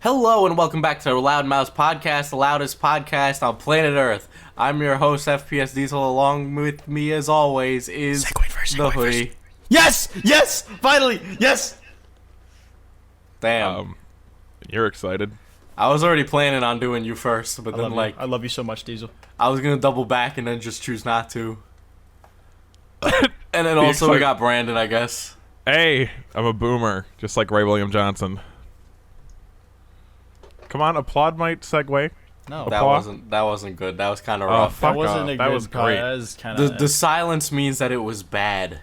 Hello and welcome back to the Loud Mouse Podcast, the loudest podcast on planet Earth. I'm your host, FPS Diesel. Along with me, as always, is the hoodie. Yes! Yes! Finally! Yes! Damn. You're excited. I was already planning on doing you first, but then I love you so much, Diesel. I was gonna double back and then just choose not to. And then also we got Brandon, I guess. Hey, I'm a boomer, just like Ray William Johnson. Come on, applaud my segue. No, That wasn't good. That was kind of Oh, rough. fuck that wasn't off. a That good was part. great. That was kinda, The silence means that it was bad.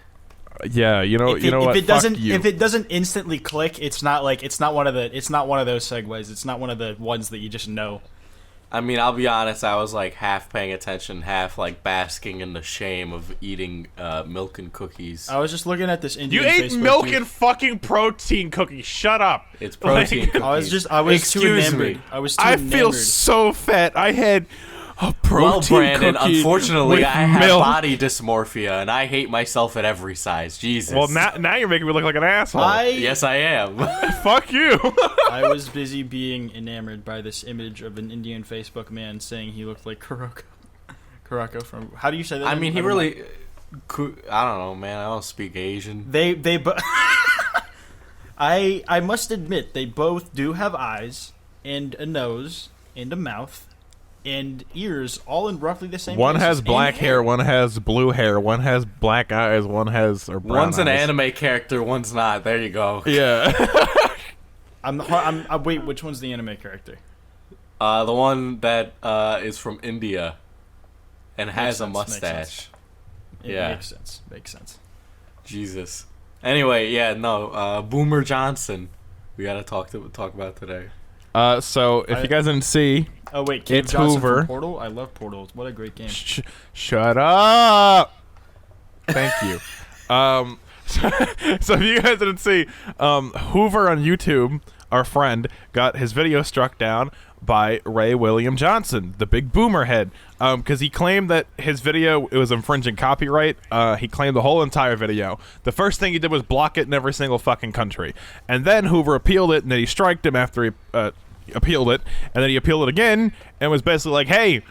Yeah, you know what? if it doesn't Fuck you. if it doesn't instantly click, it's not one of those segues. It's not one of the ones that you just know. I mean, I'll be honest, I was like half paying attention, half like basking in the shame of eating milk and cookies. I was just looking at this Indian You ate Facebook milk dude. and fucking protein cookies. Shut up. It's protein cookies. I was too Excuse enamored. me. I was too I enamored. feel so fat. I had a protein Well, Brandon, cookie unfortunately, with I have milk. body dysmorphia, and I hate myself at every size. Jesus. Well, now you're making me look like an asshole. Yes, I am. Fuck you. I was busy being enamored by this image of an Indian Facebook man saying he looked like Kuroko. Kuroko from... How do you say that? I name? mean, he don't know. really... I don't know, man. I don't speak Asian. They I must admit, they both do have eyes, and a nose, and a mouth, and ears, all in roughly the same One places, has and black hair, one has blue hair, one has black eyes, one has brown One's an eyes. anime character, one's not. There you go. Yeah. Wait, which one's the anime character? The one that is from India and has a sense, makes mustache. It Yeah. makes sense. Jesus. Anyway, yeah, no. Boomer Johnson. We gotta talk about today. So if you guys didn't see, Oh wait, Cave It's Johnson Hoover. from Portal? I love Portal. What a great game. Shut up. Thank you. So if you guys didn't see, Hoover on YouTube, our friend, got his video struck down by Ray William Johnson, the big boomer head, because he claimed that his video it was infringing copyright. He claimed the whole entire video. The first thing he did was block it in every single fucking country, and then Hoover appealed it, and then he striked him after he appealed it, and then he appealed it again, and was basically like, "Hey,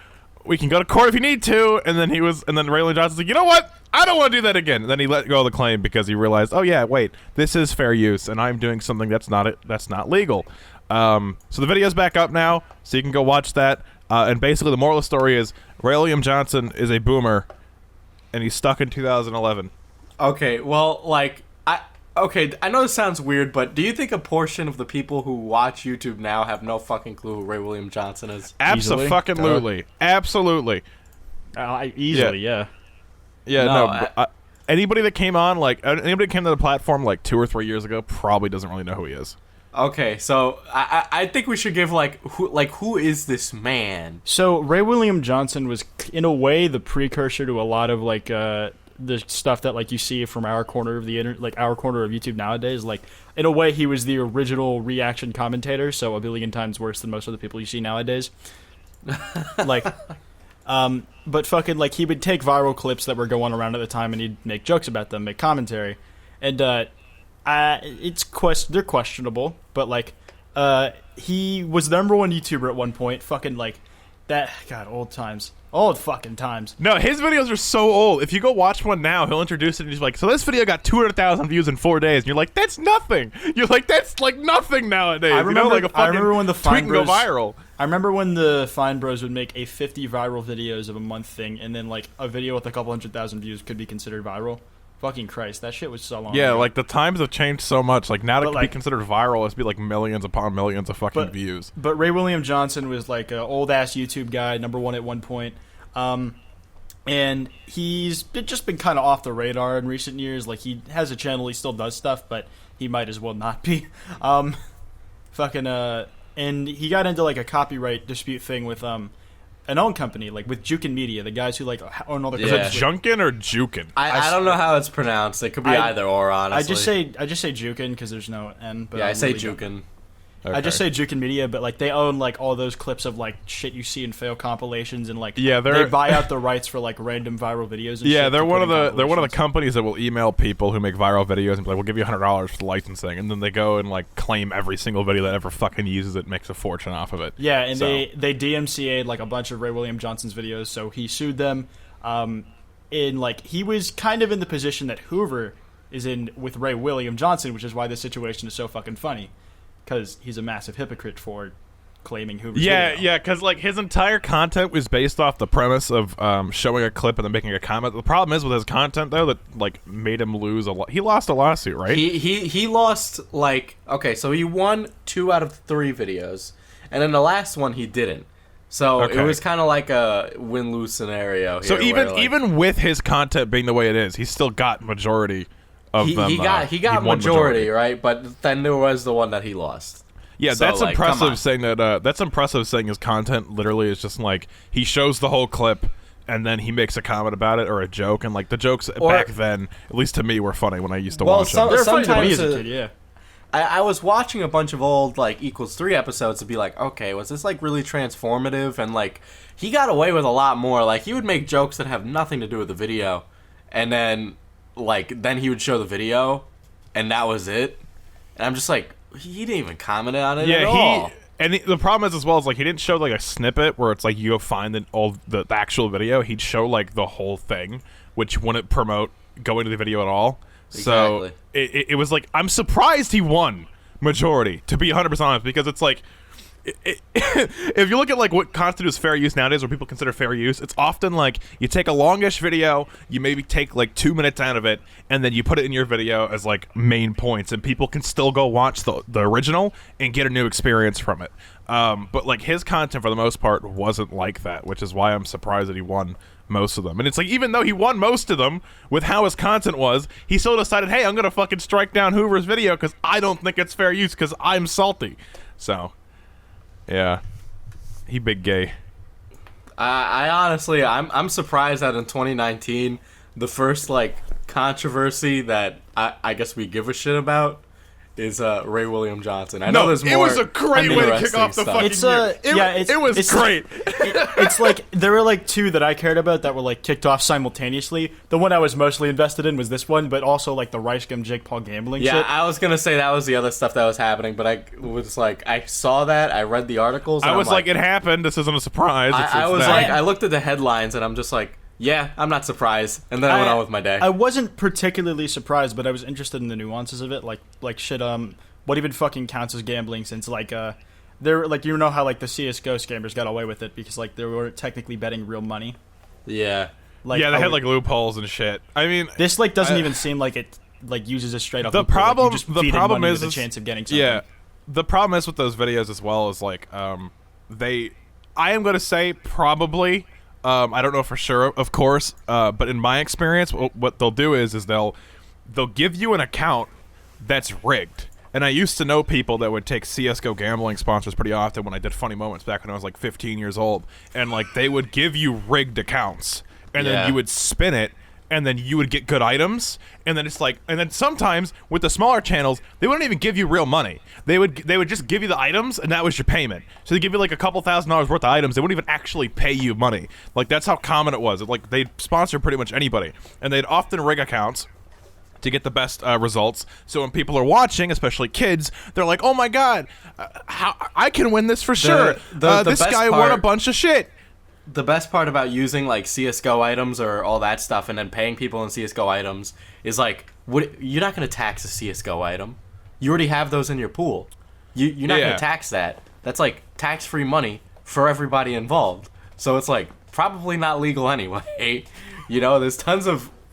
we can go to court if you need to." And then Ray William Johnson's like, "You know what? I don't want to do that again." And then he let go of the claim because he realized, oh yeah, wait, this is fair use, and I'm doing something that's not legal. So the video's back up now, so you can go watch that. And basically, the moral of the story is Ray William Johnson is a boomer, and he's stuck in 2011. Okay, well, like, I know this sounds weird, but do you think a portion of the people who watch YouTube now have no fucking clue who Ray William Johnson is? Absolutely. Absolutely. Easily, yeah. Yeah, No, no. But, anybody that came on, like, anybody that came to the platform like 2 or 3 years ago probably doesn't really know who he is. Okay, so I think we should give who is this man? So Ray William Johnson was, in a way, the precursor to a lot of the stuff that you see from our corner of the internet, our corner of YouTube nowadays. Like, in a way, he was the original reaction commentator, so a billion times worse than most of the people you see nowadays. But fucking he would take viral clips that were going around at the time, and he'd make jokes about them, make commentary, and they're questionable, but he was the number one YouTuber at one point. Fucking old fucking times. No, his videos are so old. If you go watch one now, he'll introduce it and he's like, so this video got 200,000 views in 4 days. And you're like, that's nothing. You're like, that's nothing nowadays. I remember, a fucking when the tweet Fine can go Bros viral. I remember when the Fine Bros would make a 50 viral videos of a month thing, and then a video with a couple 100,000 views could be considered viral. Fucking Christ, that shit was so long Yeah, ago. the times have changed so much. Now to But, be considered viral, it's be millions upon millions of fucking But- views. But Ray William Johnson was an old ass YouTube guy, number one at one point, and he's just been kind of off the radar in recent years. He has a channel, he still does stuff, but he might as well not be. And he got into a copyright dispute thing with an own company, with Jukin Media, the guys who own all the Yeah. Is it Junkin or Jukin? I don't know how it's pronounced. It could be either or, honestly. I just say Jukin because there's no N. But Yeah, I I say really don't. Jukin. I just say Jukin Media, but like they own like all those clips of like shit you see in fail compilations, and like they buy out the rights for like random viral videos. And shit they're one of the companies that will email people who make viral videos and be like, "We'll give you $100 for the licensing," and then they go and like claim every single video that ever fucking uses it, makes a fortune off of it. Yeah, and they DMCA'd like a bunch of Ray William Johnson's videos, so he sued them. In like he was kind of in the position that Hoover is in with Ray William Johnson, which is why this situation is so fucking funny. Because he's a massive hypocrite for claiming Hoover's video. Yeah, because like his entire content was based off the premise of showing a clip and then making a comment. The problem is with his content though that like made him lose a lot. He lost a lawsuit, right? He lost like so he won 2 out of 3 videos, and then the last one he didn't. So it was kind of like a win-lose scenario. Here so even with his content being the way it is, he still got majority. He got majority, right? But then there was the one that he lost. Yeah, so, that's like, impressive. Saying that. That's impressive. Saying his content literally is just like he shows the whole clip and then he makes a comment about it or a joke, and like the jokes back then, at least to me, were funny when I used to watch them. They're funny to me as a kid. Yeah. I was watching a bunch of old like Equals 3 episodes to be like, okay, was this like really transformative? And like he got away with a lot more. Like he would make jokes that have nothing to do with the video, and then he would show the video, and that was it. And I'm just like, he didn't even comment on it at all. And the problem is as well is like he didn't show like a snippet where it's like you go find the actual video. He'd show like the whole thing, which wouldn't promote going to the video at all. Exactly. So it was like, I'm surprised he won majority, to be 100% honest, because it's like, if you look at like what constitutes fair use nowadays, what people consider fair use, it's often like you take a longish video, you maybe take like 2 minutes out of it, and then you put it in your video as like main points, and people can still go watch the original and get a new experience from it. But like his content for the most part wasn't like that, which is why I'm surprised that he won most of them. And it's like, even though he won most of them with how his content was, he still decided, hey, I'm gonna fucking strike down Hoover's video because I don't think it's fair use because I'm salty. So yeah, he big gay. I honestly, I'm surprised that in 2019, the first like controversy that I guess we give a shit about is Ray William Johnson. I know there's more. It was a great way to kick off the fucking year. It was great. It's like there were like 2 that I cared about that were like kicked off simultaneously. The one I was mostly invested in was this one, but also like the Rice Gum Jake Paul gambling shit. Yeah, I was gonna say that was the other stuff that was happening, but I was like, I saw that, I read the articles. And I was like, it happened. This isn't a surprise. I looked at the headlines and I'm just like, yeah, I'm not surprised. And then I went on with my day. I wasn't particularly surprised, but I was interested in the nuances of it. Like shit, what even fucking counts as gambling, since like they're like, you know how like the CS:GO scammers got away with it because like they were technically betting real money. Yeah. Like, yeah, they had like loopholes and shit. I mean, this like doesn't even seem like it like uses a straight up. The problem is the chance of getting something. Yeah, the problem is with those videos as well is like I am going to say probably. I don't know for sure, of course, but in my experience, what they'll do is they'll give you an account that's rigged. And I used to know people that would take CS:GO gambling sponsors pretty often when I did Funny Moments back when I was like 15 years old, and like they would give you rigged accounts, and then you would spin it, and then you would get good items, and then it's like, and then sometimes with the smaller channels, they wouldn't even give you real money. They would just give you the items, and that was your payment. So they give you like a couple $1,000s worth of items. They wouldn't even actually pay you money. Like that's how common it was. Like they'd sponsor pretty much anybody, and they'd often rig accounts to get the best results. So when people are watching, especially kids, they're like, "Oh my god, how I can win this for sure." This guy won a bunch of shit. The best part about using like CS:GO items or all that stuff and then paying people in CS:GO items is like, you're not going to tax a CS:GO item. You already have those in your pool. You're not going to tax that. That's like tax-free money for everybody involved. So it's like probably not legal anyway. You know,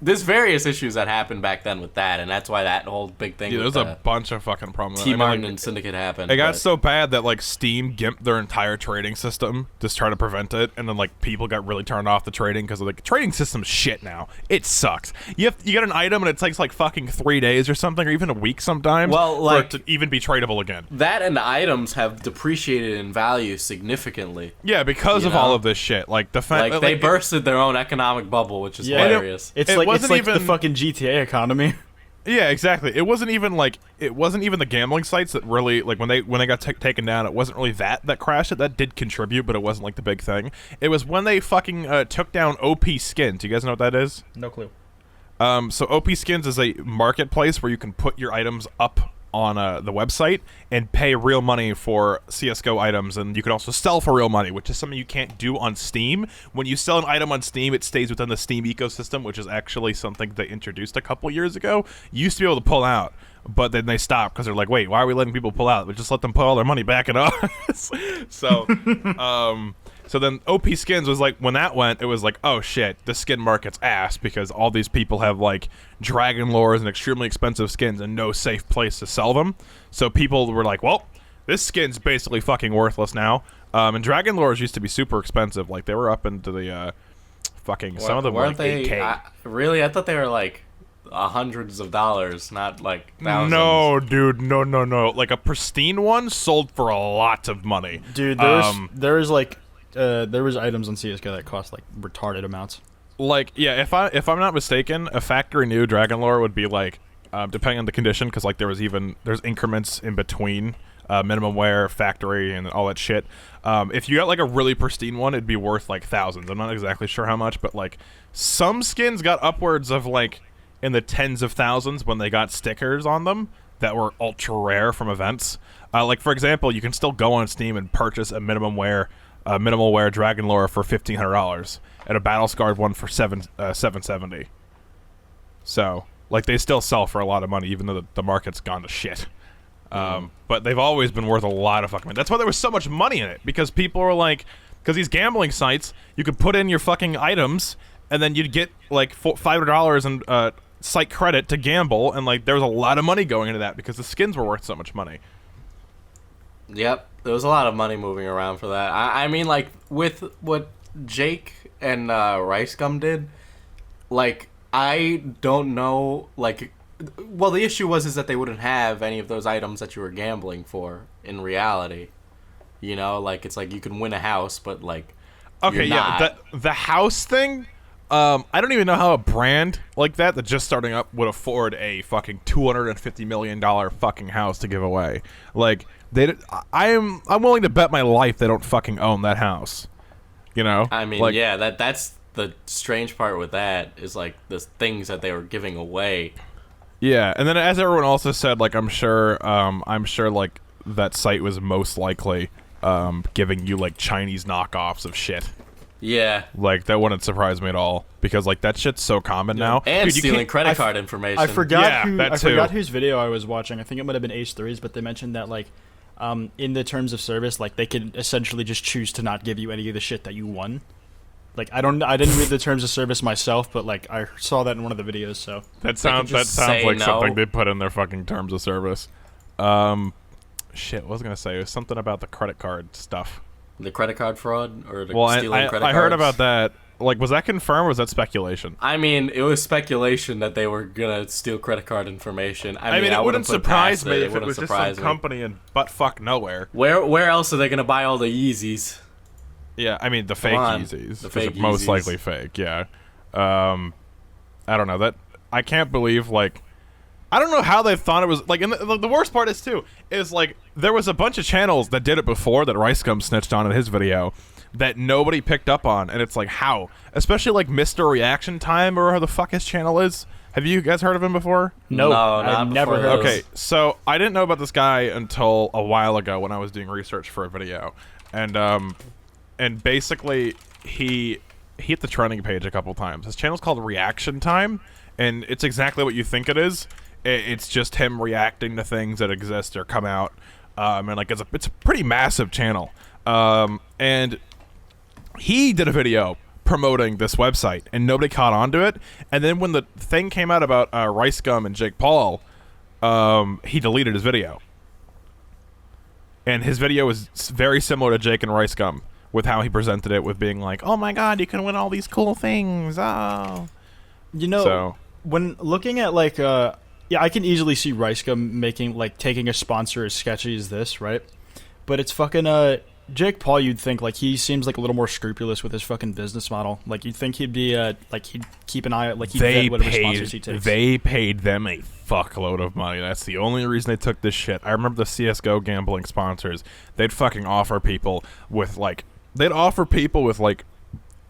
there's various issues that happened back then with that, and that's why that whole big thing. Yeah, there's a bunch of fucking problems. T-Martin and Syndicate happened. It got so bad that like Steam gimped their entire trading system to try to prevent it, and then like people got really turned off the trading because like trading system's shit now. It sucks. You get an item and it takes like fucking 3 days or something, or even a week sometimes. Well, like, for it to even be tradable again. That and the items have depreciated in value significantly. Yeah, because of all of this shit. Like the fact like they bursted their own economic bubble, which is hilarious. It's like the fucking GTA economy. Yeah, exactly. It wasn't even the gambling sites that really like when they got taken down. It wasn't really that crashed it. That did contribute, but it wasn't like the big thing. It was when they fucking took down OP Skins. Do you guys know what that is? No clue. So OP Skins is a marketplace where you can put your items up on the website and pay real money for CS:GO items, and you can also sell for real money, which is something you can't do on Steam. When you sell an item on Steam, it stays within the Steam ecosystem, which is actually something they introduced a couple years ago. You used to be able to pull out, but then they stopped because they're like, wait, why are we letting people pull out? We just let them put all their money back in us. So then OP Skins was like, when that went, it was like, oh shit, the skin market's ass because all these people have like dragon lores and extremely expensive skins and no safe place to sell them. So people were like, well, this skin's basically fucking worthless now. And dragon lores used to be super expensive. Like they were up into the fucking, some of them were like they, 8K. Really? I thought they were like hundreds of dollars, not like thousands. No, dude, no. Like a pristine one sold for a lot of money. Dude, there was items on CS:GO that cost like retarded amounts. Like, yeah, if I'm not mistaken, a factory new dragon lore would be like, depending on the condition, because like there's increments in between minimum wear, factory, and all that shit. If you got like a really pristine one, it'd be worth like thousands. I'm not exactly sure how much, but like some skins got upwards of like in the tens of thousands when they got stickers on them that were ultra rare from events. Like for example, you can still go on Steam and purchase a minimal wear dragon lore for $1,500 and a battle scarred one for $770. So like they still sell for a lot of money even though the market's gone to shit. But they've always been worth a lot of fucking money. That's why there was so much money in it, because people were like, because these gambling sites, you could put in your fucking items and then you'd get like $500 in site credit to gamble, and like there was a lot of money going into that because the skins were worth so much money. Yep, there was a lot of money moving around for that. I mean, like, with what Jake and Ricegum did, like, I don't know, like, well, the issue is that they wouldn't have any of those items that you were gambling for in reality. You know, like, it's like you can win a house, but, like, okay, you're not. the house thing, I don't even know how a brand like that just starting up would afford a fucking $250 million fucking house to give away. Like, I'm willing to bet my life they don't fucking own that house. You know? I mean, like, yeah, that's the strange part with that is, like, the things that they were giving away. Yeah, and then as everyone also said, like, I'm sure like that site was most likely giving you like Chinese knockoffs of shit. Yeah. Like, that wouldn't surprise me at all, because like that shit's so common now. And dude, stealing credit card information. I forgot Yeah, I forgot whose video I was watching. I think it might have been Ace 3's, but they mentioned that like in the terms of service, like they can essentially just choose to not give you any of the shit that you won. Like I didn't read the terms of service myself, but like I saw that in one of the videos. So that sounds like no. something they put in their fucking terms of service. Shit, what was I gonna say? It was something about the credit card stuff. The credit card fraud or the well, stealing credit cards? I heard about that. Like, was that confirmed or was that speculation? I mean, it was speculation that they were gonna steal credit card information. I mean, it wouldn't surprise me if it wouldn't was just surprise some me. company in buttfuck nowhere. Where else are they gonna buy all the Yeezys? Yeah, I mean the fake on, Yeezys. the fake Most Yeezys. likely fake. Yeah. I don't know. That I can't believe like. I don't know how they thought it was like. And the worst part is too is like there was a bunch of channels that did it before that Ricegum snitched on in his video that nobody picked up on, and it's like how, especially like Mr. Reaction Time or how the fuck his channel is. Have you guys heard of him before? no, not I've never before heard. those. Okay, so I didn't know about this guy until a while ago when I was doing research for a video, and basically he hit the trending page a couple times. His channel's called Reaction Time, and it's exactly what you think it is. It's just him reacting to things that exist or come out, and like it's a pretty massive channel. And he did a video promoting this website, and nobody caught on to it. And then when the thing came out about Ricegum and Jake Paul, he deleted his video. And his video was very similar to Jake and Ricegum with how he presented it, with being like, "Oh my God, you can win all these cool things!" Oh, You know, so when looking at like yeah, I can easily see Ricegum taking a sponsor as sketchy as this, right? But it's fucking Jake Paul, you'd think like he seems like a little more scrupulous with his fucking business model. Like you'd think he'd be like he'd keep an eye, like he'd vet whatever sponsors he takes. They paid them a fuckload of money. That's the only reason they took this shit. I remember the CS:GO gambling sponsors. They'd fucking offer people with like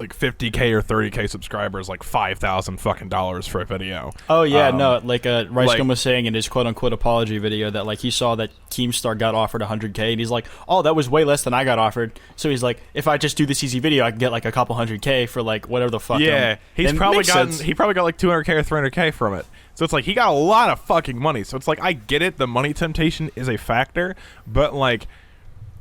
50K or 30K subscribers, like $5,000 fucking dollars for a video. Oh yeah, no, like Ricegum was saying in his quote unquote apology video that like he saw that Keemstar got offered 100K and he's like, oh, that was way less than I got offered. So he's like, if I just do this easy video, I can get like a couple 100K for like whatever the fuck. Yeah, he probably got like 200K or 300K from it. So it's like he got a lot of fucking money. So it's like I get it, the money temptation is a factor, but like,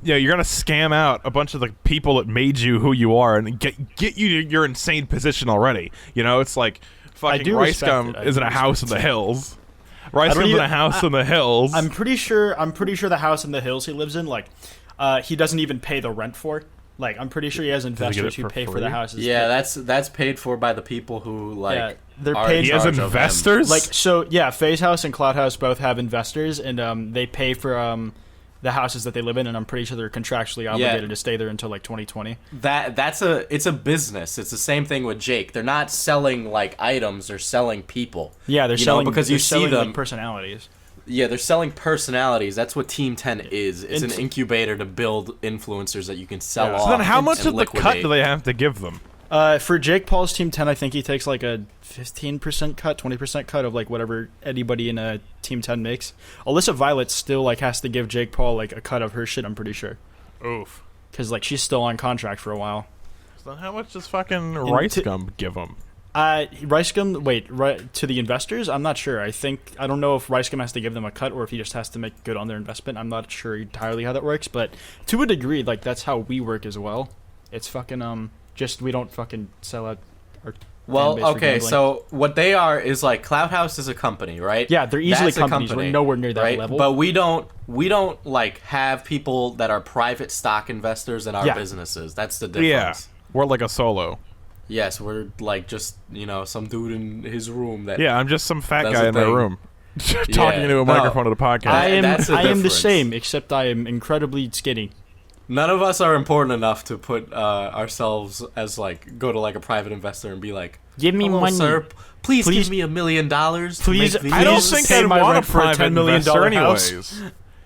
yeah, you're gonna scam out a bunch of the people that made you who you are and get you to your insane position already. You know, it's like fucking Ricegum is in a house in the hills. Ricegum's in a house in the hills. I'm pretty sure the house in the hills he lives in, like, he doesn't even pay the rent for. Like, I'm pretty sure he has investors who pay for the houses. Yeah, that's paid for by the people who like. They're paid. He has investors. Like, so yeah, FaZe House and Cloud House both have investors, and they pay for the houses that they live in, and I'm pretty sure they're contractually obligated to stay there until like 2020. It's a business. It's the same thing with Jake. They're not selling like items; they're selling people. Yeah, they're selling because you see them like, personalities. Yeah, they're selling personalities. That's what Team 10 is. It's an incubator to build influencers that you can sell off. So then, how much and of the cut do they have to give them? For Jake Paul's Team 10, I think he takes like a 15% cut, 20% cut of like whatever anybody in a Team 10 makes. Alyssa Violet still like has to give Jake Paul like a cut of her shit, I'm pretty sure. Oof. Because like she's still on contract for a while. So then how much does fucking Ricegum give them? Ricegum, right to the investors? I'm not sure. I don't know if Ricegum has to give them a cut or if he just has to make good on their investment. I'm not sure entirely how that works, but to a degree, like that's how we work as well. It's fucking just we don't fucking sell out our Well, okay, so what they are is like Cloud House is a company, right? Yeah, they're easily That's companies. We're nowhere near that right? level. But we don't like have people that are private stock investors in our businesses. That's the difference. Yeah, we're like a solo. Yes, we're like just some dude in his room that. Yeah, I'm just some fat guy in my room talking into a microphone at a podcast. I am the same, except I am incredibly skinny. None of us are important enough to put ourselves as like go to like a private investor and be like, give me money, sir. Please give me $1 million. Please, I don't think I'd want a private $10 million investor house. anyways.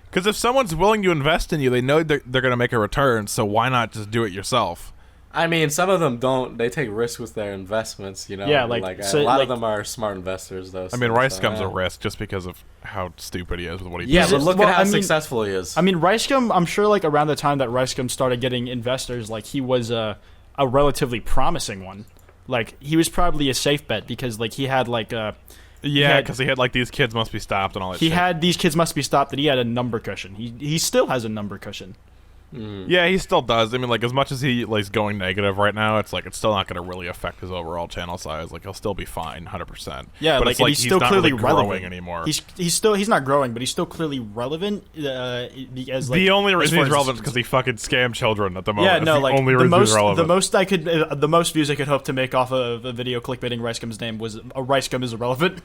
Because if someone's willing to invest in you, they know they're going to make a return. So why not just do it yourself? I mean, some of them don't. They take risks with their investments, you know. Yeah, a lot of them are smart investors, though. I mean, Ricegum's a risk just because of how stupid he is with what he does. Yeah, but look at how successful he is. I mean, Ricegum, I'm sure, like, around the time that Ricegum started getting investors, like, he was a relatively promising one. Like, he was probably a safe bet because, like, he had, like, yeah, because he had, like, these kids must be stopped and all that shit. He had these kids must be stopped, that he had a number cushion. He still has a number cushion. Yeah, he still does. I mean, like, as much as he like going negative right now, it's like it's still not going to really affect his overall channel size. Like, he'll still be fine, 100%. Yeah, but like, it's like he's still not clearly really relevant growing anymore. He's not growing, but he's still clearly relevant. As like the only reason he's as relevant is because he fucking scammed children at the moment. Yeah, no, That's like only reason he's relevant. the most views I could hope to make off of a video clickbaiting Ricegum's name was Ricegum is irrelevant.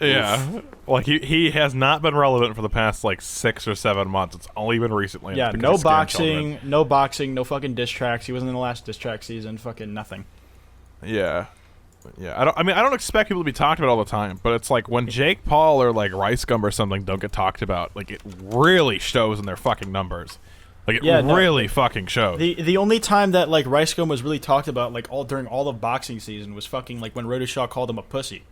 Yeah, Oof. like he has not been relevant for the past like 6 or 7 months. It's only been recently. Yeah, no boxing, no fucking diss tracks. He wasn't in the last diss track season. Fucking nothing. Yeah, I don't expect people to be talked about all the time, but it's like when Jake Paul or like Ricegum or something don't get talked about, like it really shows in their fucking numbers. Like it really fucking shows. The only time that like Ricegum was really talked about, like during all of boxing season, was fucking like when Rodishaw called him a pussy.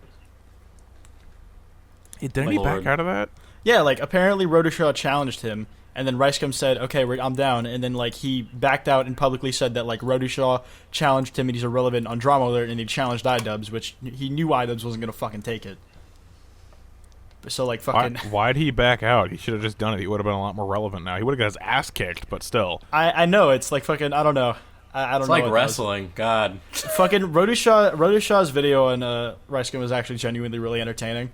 Didn't he back out of that? Yeah, like apparently Rodishaw challenged him, and then Ricegum said, "Okay, I'm down," and then like he backed out and publicly said that like Rodishaw challenged him and he's irrelevant on Drama Alert, and he challenged iDubbbz, which he knew iDubbbz wasn't gonna fucking take it. So like fucking. Why'd he back out? He should have just done it. He would have been a lot more relevant now. He would have got his ass kicked, but still. I know it's like fucking. I don't know. I don't it's know. It's like wrestling. God. Fucking Rodishaw's video on Ricegum was actually genuinely really entertaining.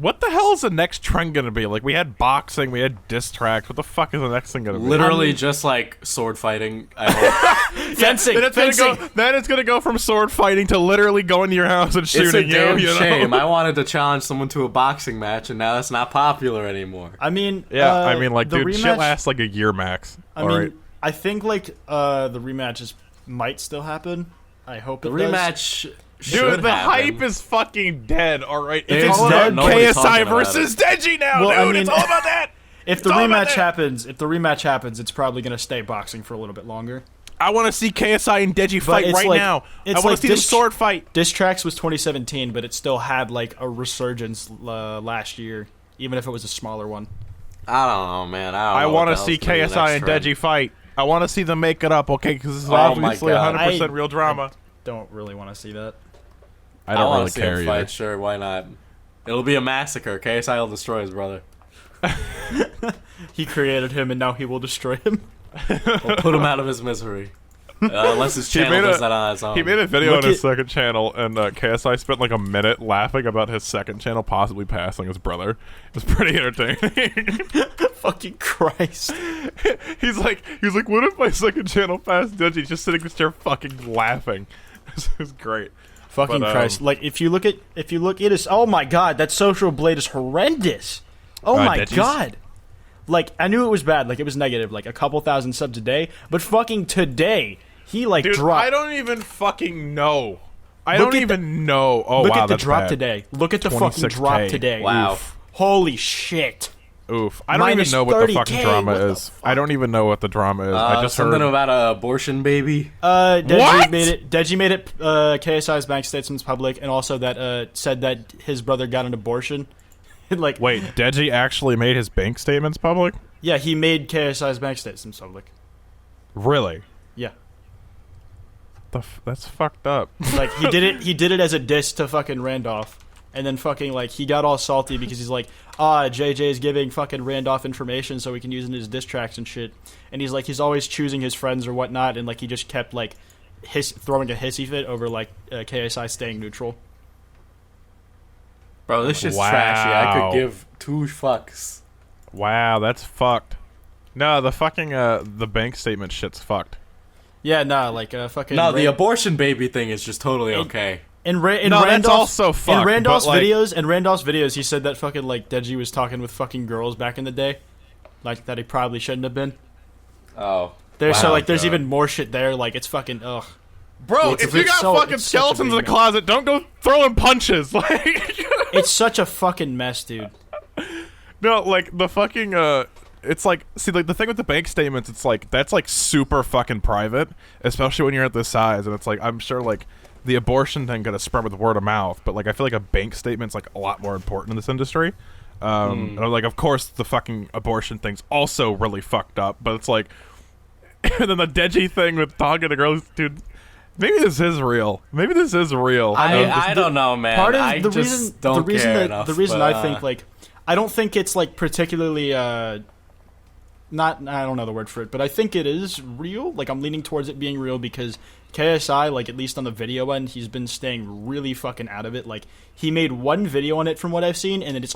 What the hell is the next trend gonna be? Like, we had boxing, we had diss tracks. What the fuck is the next thing gonna be? Literally just like sword fighting. I hope. Fencing. Then it's gonna go from sword fighting to literally going to your house and It's a shooting damn you. You know? shame. I wanted to challenge someone to a boxing match, and now that's not popular anymore. I mean, Yeah, I mean, like, the dude, shit rematch, lasts like a year max. I All mean, right. I think like the rematches might still happen. I hope The it does. rematch. Dude, should the happen. hype is fucking dead. All right, It's it's all dead. about Nobody's talking KSI about versus Deji now, Well, I dude. mean- It's all about that. If the It's all about rematch that. happens, it's probably gonna stay boxing for a little bit longer. I want to see KSI and Deji fight it's right like- now. I it's want to like see them this- sword fight. Diss Tracks was 2017, but it still had like a resurgence last year, even if it was a smaller one. I don't know, man. I want to see KSI and Deji fight. I want to see them make it up, okay? Because this is Oh my obviously God. 100% real drama. Don't really want to see that. I I don't want really to see care him either. fight. Sure, why not? It'll be a massacre. KSI will destroy his brother. He created him, and now he will destroy him. We'll put him out of his misery. Unless his channel made does a- that on its own. He made a video Look on his at- second channel, and KSI spent like a minute laughing about his second channel possibly passing his brother. It was pretty entertaining. Fucking Christ. he's like, what if my second channel passed Deji? He's just sitting there fucking laughing. This is great. Fucking But, Christ. Like, if you look at his, oh my God, that social blade is horrendous. Oh my Deji's? God. Like, I knew it was bad. Like, it was negative, like a couple thousand subs a day. But fucking today, he like Dude, dropped. I don't even fucking know. I Look don't at the- even know. Oh, Look wow, at the that's drop bad. today. Look at the fucking 26K. drop today. Wow. Oof. Holy shit. Oof. I don't Minus even know what the fucking 30K, drama what the is. I don't even know what the drama is. I just something heard. about an abortion baby. Deji What? made it KSI's bank statements public, and also that said that his brother got an abortion. Like, Wait, Deji actually made his bank statements public? yeah, he made KSI's bank statements public. Really? Yeah. That's fucked up. Like, he did it as a diss to fucking Randolph. And then fucking, like, he got all salty because he's like, JJ is giving fucking Randolph information so he can use it in his diss tracks and shit. And he's like, he's always choosing his friends or whatnot, and like, he just kept like throwing a hissy fit over like KSI staying neutral. Bro, this shit's Wow. trashy. I could give two fucks. Wow, that's fucked. No, the fucking the bank statement shit's fucked. Yeah, nah, like fucking. No, the abortion baby thing is just totally okay. In No, that's Randolph's, also fucked, in Randolph's but, like- videos, he said that fucking like Deji was talking with fucking girls back in the day, like that he probably shouldn't have been. Oh. There's Wow, there's God. even more shit there. Like, it's fucking ugh. Bro, It's- if you it's got so- fucking it's such a skeletons in the big mess. closet, don't go throwing punches. Like, It's such a fucking mess, dude. no, like the fucking it's like, see, like the thing with the bank statements, it's like that's like super fucking private, especially when you're at this size, and it's like I'm sure like the abortion thing could have spread with word of mouth, but like I feel like a bank statement's like a lot more important in this industry. And I'm like, of course, the fucking abortion thing's also really fucked up, but it's like, and then the Deji thing with talking to girls, dude. Maybe this is real. Maybe this is real. I don't know, man. Part of I the just reason, don't the reason care that enough, the reason but, I think like, I don't think it's like particularly not, I don't know the word for it, but I think it is real. Like, I'm leaning towards it being real because KSI, like, at least on the video end, he's been staying really fucking out of it. Like, he made one video on it from what I've seen, and it's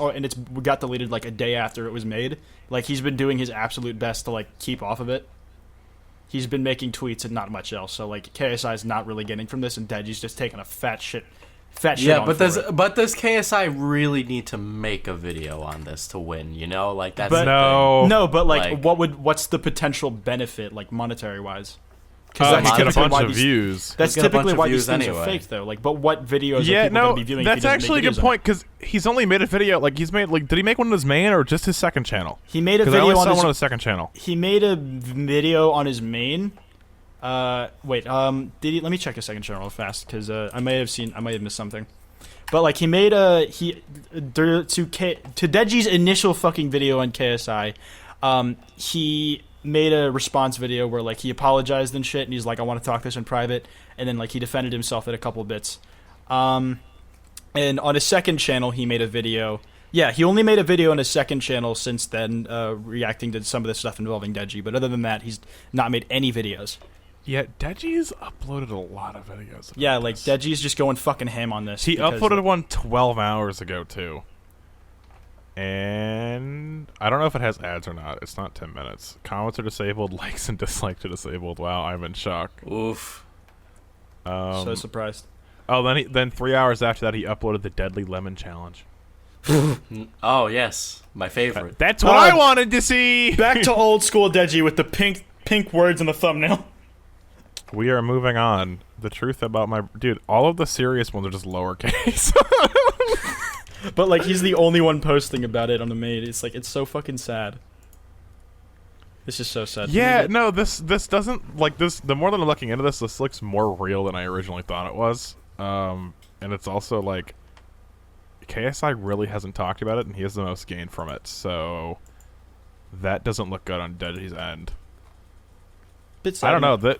got deleted like a day after it was made. Like, he's been doing his absolute best to like keep off of it. He's been making tweets and not much else. So like, KSI's not really getting from this, and Deji's just taking a fat shit. Yeah, on but for does it. KSI really need to make a video on this to win? You know, like that's But- the No. No, but like, Like- what's the potential benefit, like monetary wise? You get a typically bunch why of these- views. That's Get a bunch typically of why views these things anyway. are fake, though. Like, but what videos Yeah, are people no, going to be viewing? if he that's doesn't actually a make good videos on point it? because he's only made a video. Like he's made like, did he make one on his main or just his second channel? He made a Because I video only on saw his. one on the second channel. He made a video on his main. Wait. Did he? Let me check his second channel real fast because I may have missed something. But like, he made to Deji's initial fucking video on KSI. He made a response video where like he apologized and shit, and he's like, I want to talk this in private, and then like he defended himself at a couple bits. And on his second channel, he made a video. Yeah, he only made a video on his second channel since then, reacting to some of the stuff involving Deji. But other than that, he's not made any videos. Yeah, Deji's uploaded a lot of videos. Yeah, like Deji's just going fucking ham on this. He because, uploaded like, one 12 hours ago too. And I don't know if it has ads or not. It's not 10 minutes. Comments are disabled. Likes and dislikes are disabled. Wow, I'm in shock. Oof. So surprised. Oh, then 3 hours after that, he uploaded the Deadly Lemon Challenge. Oh yes, my favorite. That's what I wanted to see. Back to old school Deji with the pink words in the thumbnail. We are moving on. The truth about my dude. All of the serious ones are just lowercase. But like he's the only one posting about it on the maid. It's like it's so fucking sad. It's just so sad. Yeah, no, this doesn't like this. The more that I'm looking into this looks more real than I originally thought it was. And it's also like KSI really hasn't talked about it, and he has the most gain from it. So that doesn't look good on Deji's end. I don't know that.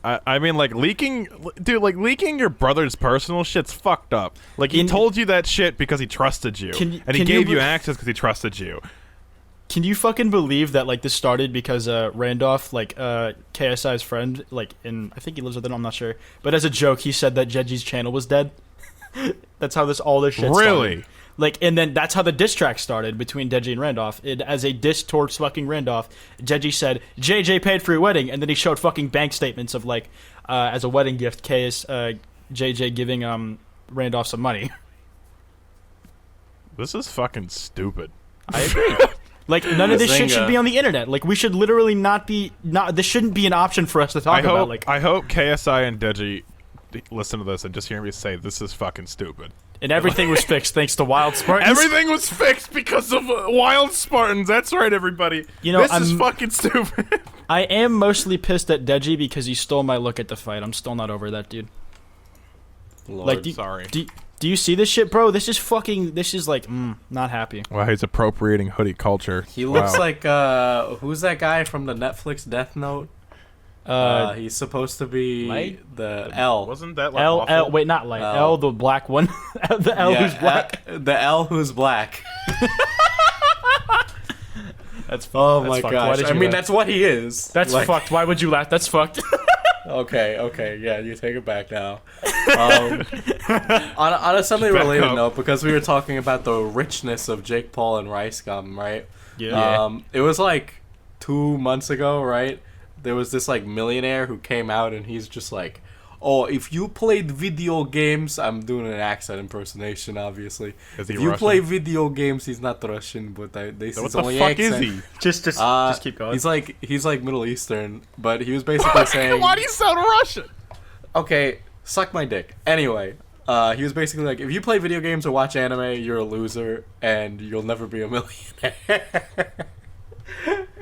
I mean, like leaking your brother's personal shit's fucked up. Like he told you that shit because he trusted you, and he gave you access because he trusted you. Can you fucking believe that like this started because Randolph, like KSI's friend, like I think he lives with him, I'm not sure, but as a joke he said that Jeji's channel was dead. That's how all this shit started. Really? Like, and then that's how the diss track started between Deji and Randolph. As a diss towards fucking Randolph, Deji said, JJ paid for your wedding, and then he showed fucking bank statements of, like, as a wedding gift, JJ giving Randolph some money. This is fucking stupid. I agree. Like, none of this shit should be on the internet. Like, we should literally this shouldn't be an option for us to talk about. Like, I hope KSI and Deji listen to this and just hear me say, this is fucking stupid. And everything was fixed thanks to Wild Spartans. Everything was fixed because of Wild Spartans. That's right, everybody. You know, this is fucking stupid. I am mostly pissed at Deji because he stole my look at the fight. I'm still not over that, dude. Lord, like, sorry. Do you see this shit, bro? This is like, not happy. Wow, he's appropriating hoodie culture. He looks like, who's that guy from the Netflix Death Note? He's supposed to be Light? the L. Wasn't that like L, wait, not Light. L, the black one. The L who's black. The L who's black. That's Oh that's my fucked. gosh. I mean, that's what he is. That's Like- fucked. Why would you laugh? That's fucked. Okay, yeah, you take it back now. On a something related up. note, because we were talking about the richness of Jake Paul and Rice Gum, right? Yeah. It was like 2 months ago, right? There was this like millionaire who came out and he's just like, oh, if you played video games, I'm doing an accent impersonation, obviously. Is he if you Russian? play video games, he's not Russian, but this What is the only fuck accent. is he? Just keep going. He's like Middle Eastern, but he was basically saying, Why do you sound Russian? okay, suck my dick. Anyway, he was basically like, if you play video games or watch anime, you're a loser and you'll never be a millionaire.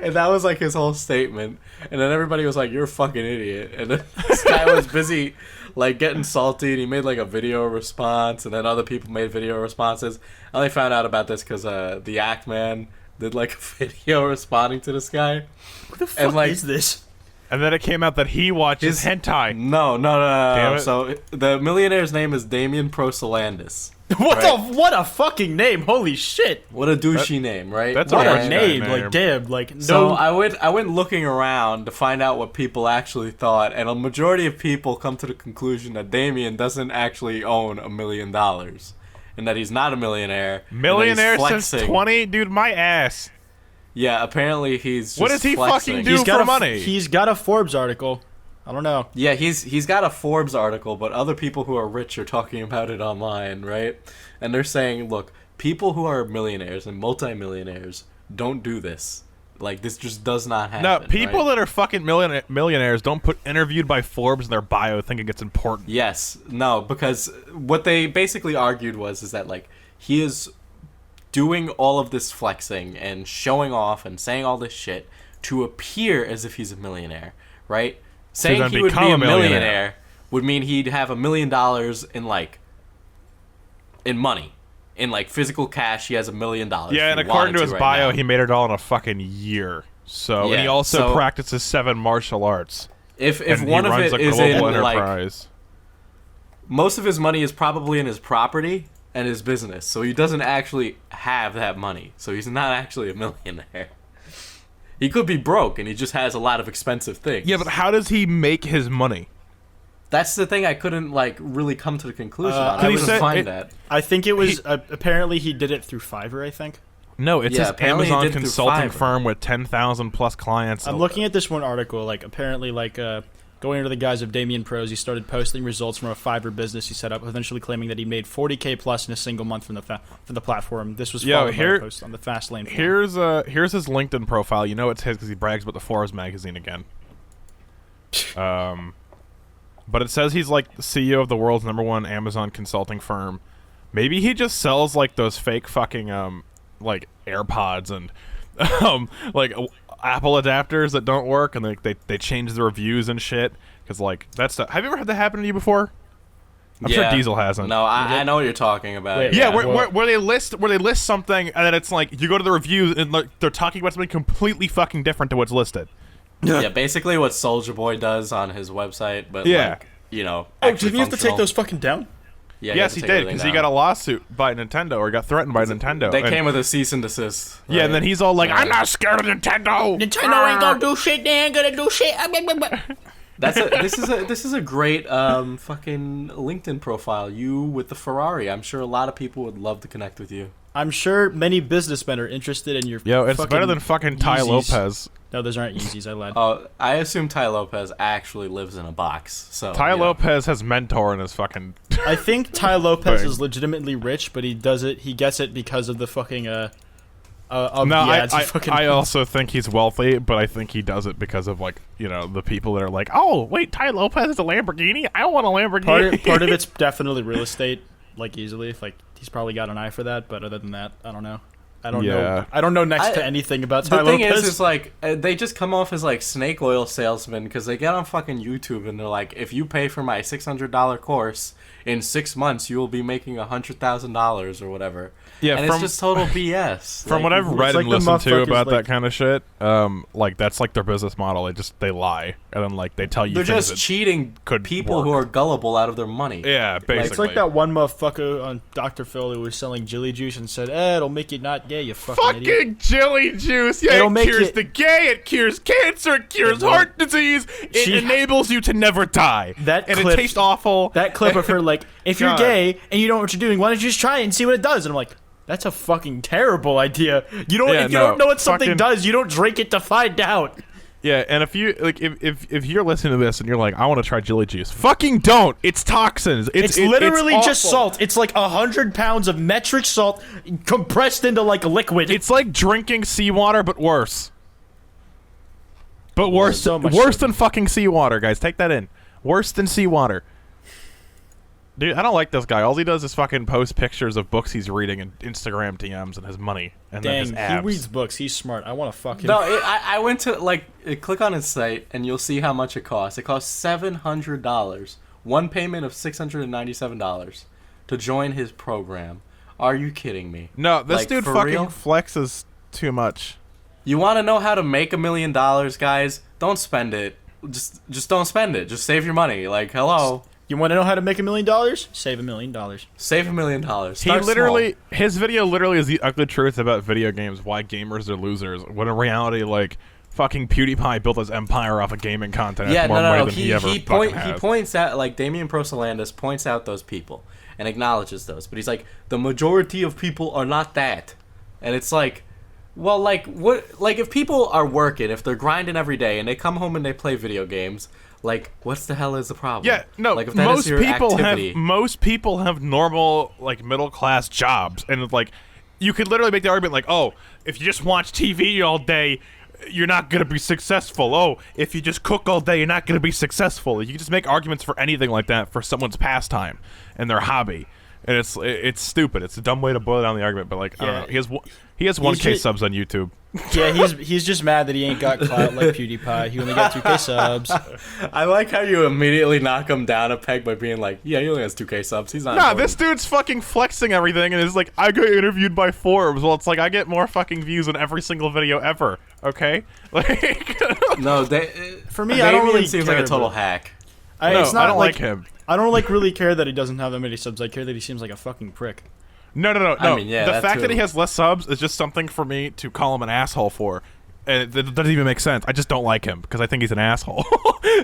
And that was like his whole statement. And then everybody was like, you're a fucking idiot. And then this guy was busy like getting salty, and he made like a video response, and then other people made video responses. I only found out about this because the Act Man did like a video responding to this guy. What the fuck is this? And then it came out that he watches hentai. No. Damn it. So the millionaire's name is Damian Prosolandis. What a fucking name! Holy shit! What a douchey name, right? That's What a a rich name! guy Like damn! Like no. So I went looking around to find out what people actually thought, and a majority of people come to the conclusion that Damien doesn't actually own $1 million, and that he's not a millionaire. and that he's Millionaire since flexing. 20? Dude, my ass. Yeah, apparently he's. Just What does he flexing. fucking do? he's got for money. He's got a Forbes article. I don't know. Yeah, he's got a Forbes article, but other people who are rich are talking about it online, right? And they're saying, look, people who are millionaires and multimillionaires don't do this. Like, this just does not happen. No, people right? that are fucking millionaires don't put interviewed by Forbes in their bio thinking it's important. Yes, no, because what they basically argued is that like he is doing all of this flexing and showing off and saying all this shit to appear as if he's a millionaire, right? Saying then he would be become a a millionaire. millionaire would mean he'd have $1 million in money. In like physical cash, he has $1 million. Yeah, and according to his bio, he made it all in a fucking year. So, and Yeah, he also so- practices 7 martial arts. if And one he of runs it a is global in like enterprise. most of his money is probably in his property and his business, so he doesn't actually have that money. So he's not actually a millionaire. He could be broke and he just has a lot of expensive things. Yeah, but how does he make his money? That's the thing I couldn't like really come to the conclusion on. Can I he couldn't say- find it- that. I think it was apparently he did it through Fiverr. I think. No, it Yeah, says apparently he Amazon did it through consulting Fiverr. firm with 10,000 plus clients. I'm looking at this one article. Like, apparently, like, going under the guise of Damien Pros, he started posting results from a Fiverr business he set up, eventually claiming that he made 40K plus in a single month from the platform. This was followed by a post on the Fastlane forum. Here's his LinkedIn profile. You know it's his because he brags about the Forbes magazine again. But it says he's like the CEO of the world's #1 Amazon consulting firm. Maybe he just sells like those fake fucking like AirPods and like Apple adapters that don't work, and they change the reviews and shit. Because like that's stuff. Have you ever had that happen to you before? I'm sure Diesel hasn't. No, I know what you're talking about. Wait, Yeah, Yeah. where they list something and then it's like you go to the reviews and like, they're talking about something completely fucking different to what's listed. Yeah, basically what Soulja Boy does on his website, but Yeah. like, you know. Oh, actually did you have to take functional. those fucking down? Yeah, Yes, had he to take did everything because he down. got a lawsuit by Nintendo or got threatened by Nintendo. They And- came with a cease and desist. yeah, and then he's all like, Yeah. "I'm not scared of Nintendo. Nintendo ain't gonna do shit. They ain't gonna do shit. This is a great fucking LinkedIn profile. You with the Ferrari. I'm sure a lot of people would love to connect with you. I'm sure many businessmen are interested in your. Yo, it's fucking better than fucking Ty Yeezys. Lopez. No, those aren't Yeezys. I lied. Oh, I assume Ty Lopez actually lives in a box. So Ty yeah. Lopez has mentor in his fucking. I think Ty Lopez Thing. is legitimately rich, but he gets it because of the fucking No, ads he fucking I also think he's wealthy, but I think he does it because of like the people that are like, oh wait, Ty Lopez has a Lamborghini. I want a Lamborghini. part of it's definitely real estate, like easily. Like he's probably got an eye for that, but other than that, I don't know. I don't Yeah. know. I don't know next to anything about Ty The thing Lopez. is like they just come off as like snake oil salesmen because they get on fucking YouTube and they're like, if you pay for my $600 course in 6 months, you will be making $100,000 or whatever. Yeah, and from- it's just total BS. From what I've it's read like and the listened to motherfuckers, about like- that kind of shit, like that's like their business model. They lie and then like they tell you they're things just that cheating could people work. who are gullible out of their money. Yeah, basically. It's like that one motherfucker on Dr. Phil who was selling jelly juice and said, it'll make you not gay, you fucking idiot. Fucking jelly juice. Yeah, It'll it make cures you- the gay. It cures cancer. It cures heart disease. It She- enables you to never die. That and clip- it tastes awful. That clip of her like, if you're God. gay and you don't know what you're doing, why don't you just try it and see what it does? And I'm like, that's a fucking terrible idea. You don't Yeah, if you no, don't know what something fucking- does, you don't drink it to find out. Yeah, and if you like, if you're listening to this and you're like, I want to try jelly juice, fucking don't. It's toxins. It's literally just awful. salt. It's like 100 pounds of metric salt compressed into like liquid. It's like drinking seawater, but worse. But worse, so much worse sugar. than fucking seawater, guys. Take that in. Worse than seawater. Dude, I don't like this guy. All he does is fucking post pictures of books he's reading and Instagram DMs and his money and then his Dang, abs. he reads books. He's smart. I want to fuck him. No, I went to click on his site and you'll see how much it costs. It costs $700. One payment of $697 to join his program. Are you kidding me? No, this Like, dude for fucking real? flexes too much. You want to know how to make $1 million, guys? Don't spend it. Just don't spend it. Just save your money. Like, hello, You want to know how to make $1 million? Save $1 million. save $1 million. He literally, his video literally is the ugly truth about video games, why gamers are losers, when in reality, like, fucking PewDiePie built his empire off of gaming content. Yeah, That's more no. money than he ever fucking He has. points out, like, Damian Prosolandis points out those people and acknowledges those, but he's like, the majority of people are not that, and it's like, well, like, what, like, if people are working, if they're grinding every day and they come home and they play video games, like, what's the hell is the problem? Yeah, no. like, if that is your activity, most people have normal like middle class jobs, and it's like you could literally make the argument like, oh, if you just watch TV all day, you're not gonna be successful. Oh, if you just cook all day, you're not gonna be successful. You can just make arguments for anything like that for someone's pastime and their hobby, and it's stupid. It's a dumb way to boil down the argument, but like I Yeah. don't know. He has 1K just- subs on YouTube. Yeah, he's just mad that he ain't got clout like PewDiePie. He only got 2K subs. I like how you immediately knock him down a peg by being like, yeah, he only has 2K subs. He's not. Nah, important." this dude's fucking flexing everything, and it's like, I got interviewed by Forbes. Well, it's like, I get more fucking views on every single video ever, okay? Like, No, For me, I don't really seems care like a total about- hack. no, It's not I don't like him. I don't like really care that he doesn't have that many subs. I care that he seems like a fucking prick. No. I mean, yeah, the that fact that too. he has less subs is just something for me to call him an asshole for. And it doesn't even make sense. I just don't like him, because I think he's an asshole.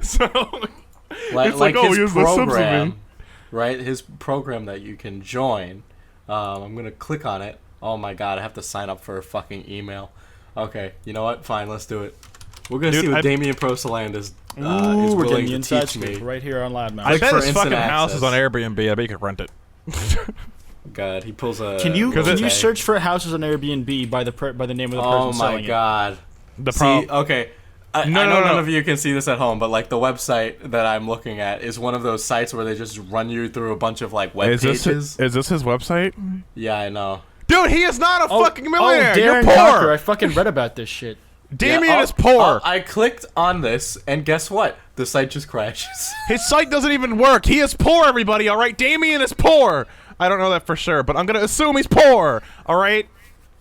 So, it's like, oh, his he has less subs than me. program, right? His program that you can join. I'm gonna click on it. Oh my god, I have to sign up for a fucking email. Okay, you know what? Fine, let's do it. We're gonna Dude, see what I- Damien Prosoland is Ooh, we're willing getting the to inside teach me. scoop right here on Loudmouth. I bet for his fucking instant house is access. on Airbnb. I bet you could rent it. God, he pulls a. Can you okay. search for houses on Airbnb by the name of the person Oh selling my it? god. The See, problem. okay. I No, know no, none no. of you can see this at home, but like the website that I'm looking at is one of those sites where they just run you through a bunch of like web Is this pages. his website? Yeah, I know. Dude, he is not a fucking millionaire. Oh, You're Darren poor. Docker, I fucking read about this shit. Damien Yeah, is poor. I clicked on this, and guess what? The site just crashes. His site doesn't even work. He is poor, everybody, all right? Damien is poor. I don't know that for sure, but I'm going to assume he's poor, all right?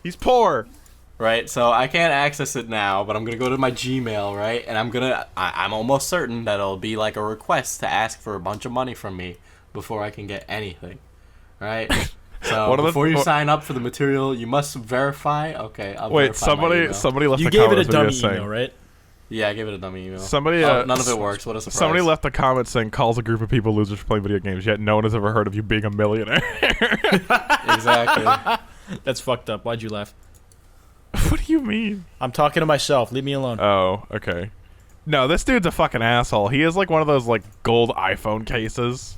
He's poor. Right, so I can't access it now, but I'm gonna go to my Gmail, right? And I'm almost certain that it'll be like a request to ask for a bunch of money from me before I can get anything, right? So What are the- before you what- sign up for the material, you must verify. Okay, I'll Wait, verify my email. somebody left You a gave it comment a video dummy saying, email, right? Yeah, I gave it a dummy email. Somebody, none of it works. What a surprise! Somebody left a comment saying calls a group of people losers for playing video games, yet no one has ever heard of you being a millionaire. Exactly. That's fucked up. Why'd you laugh? What do you mean? I'm talking to myself. Leave me alone. Oh, okay. No, this dude's a fucking asshole. He has like one of those like gold iPhone cases.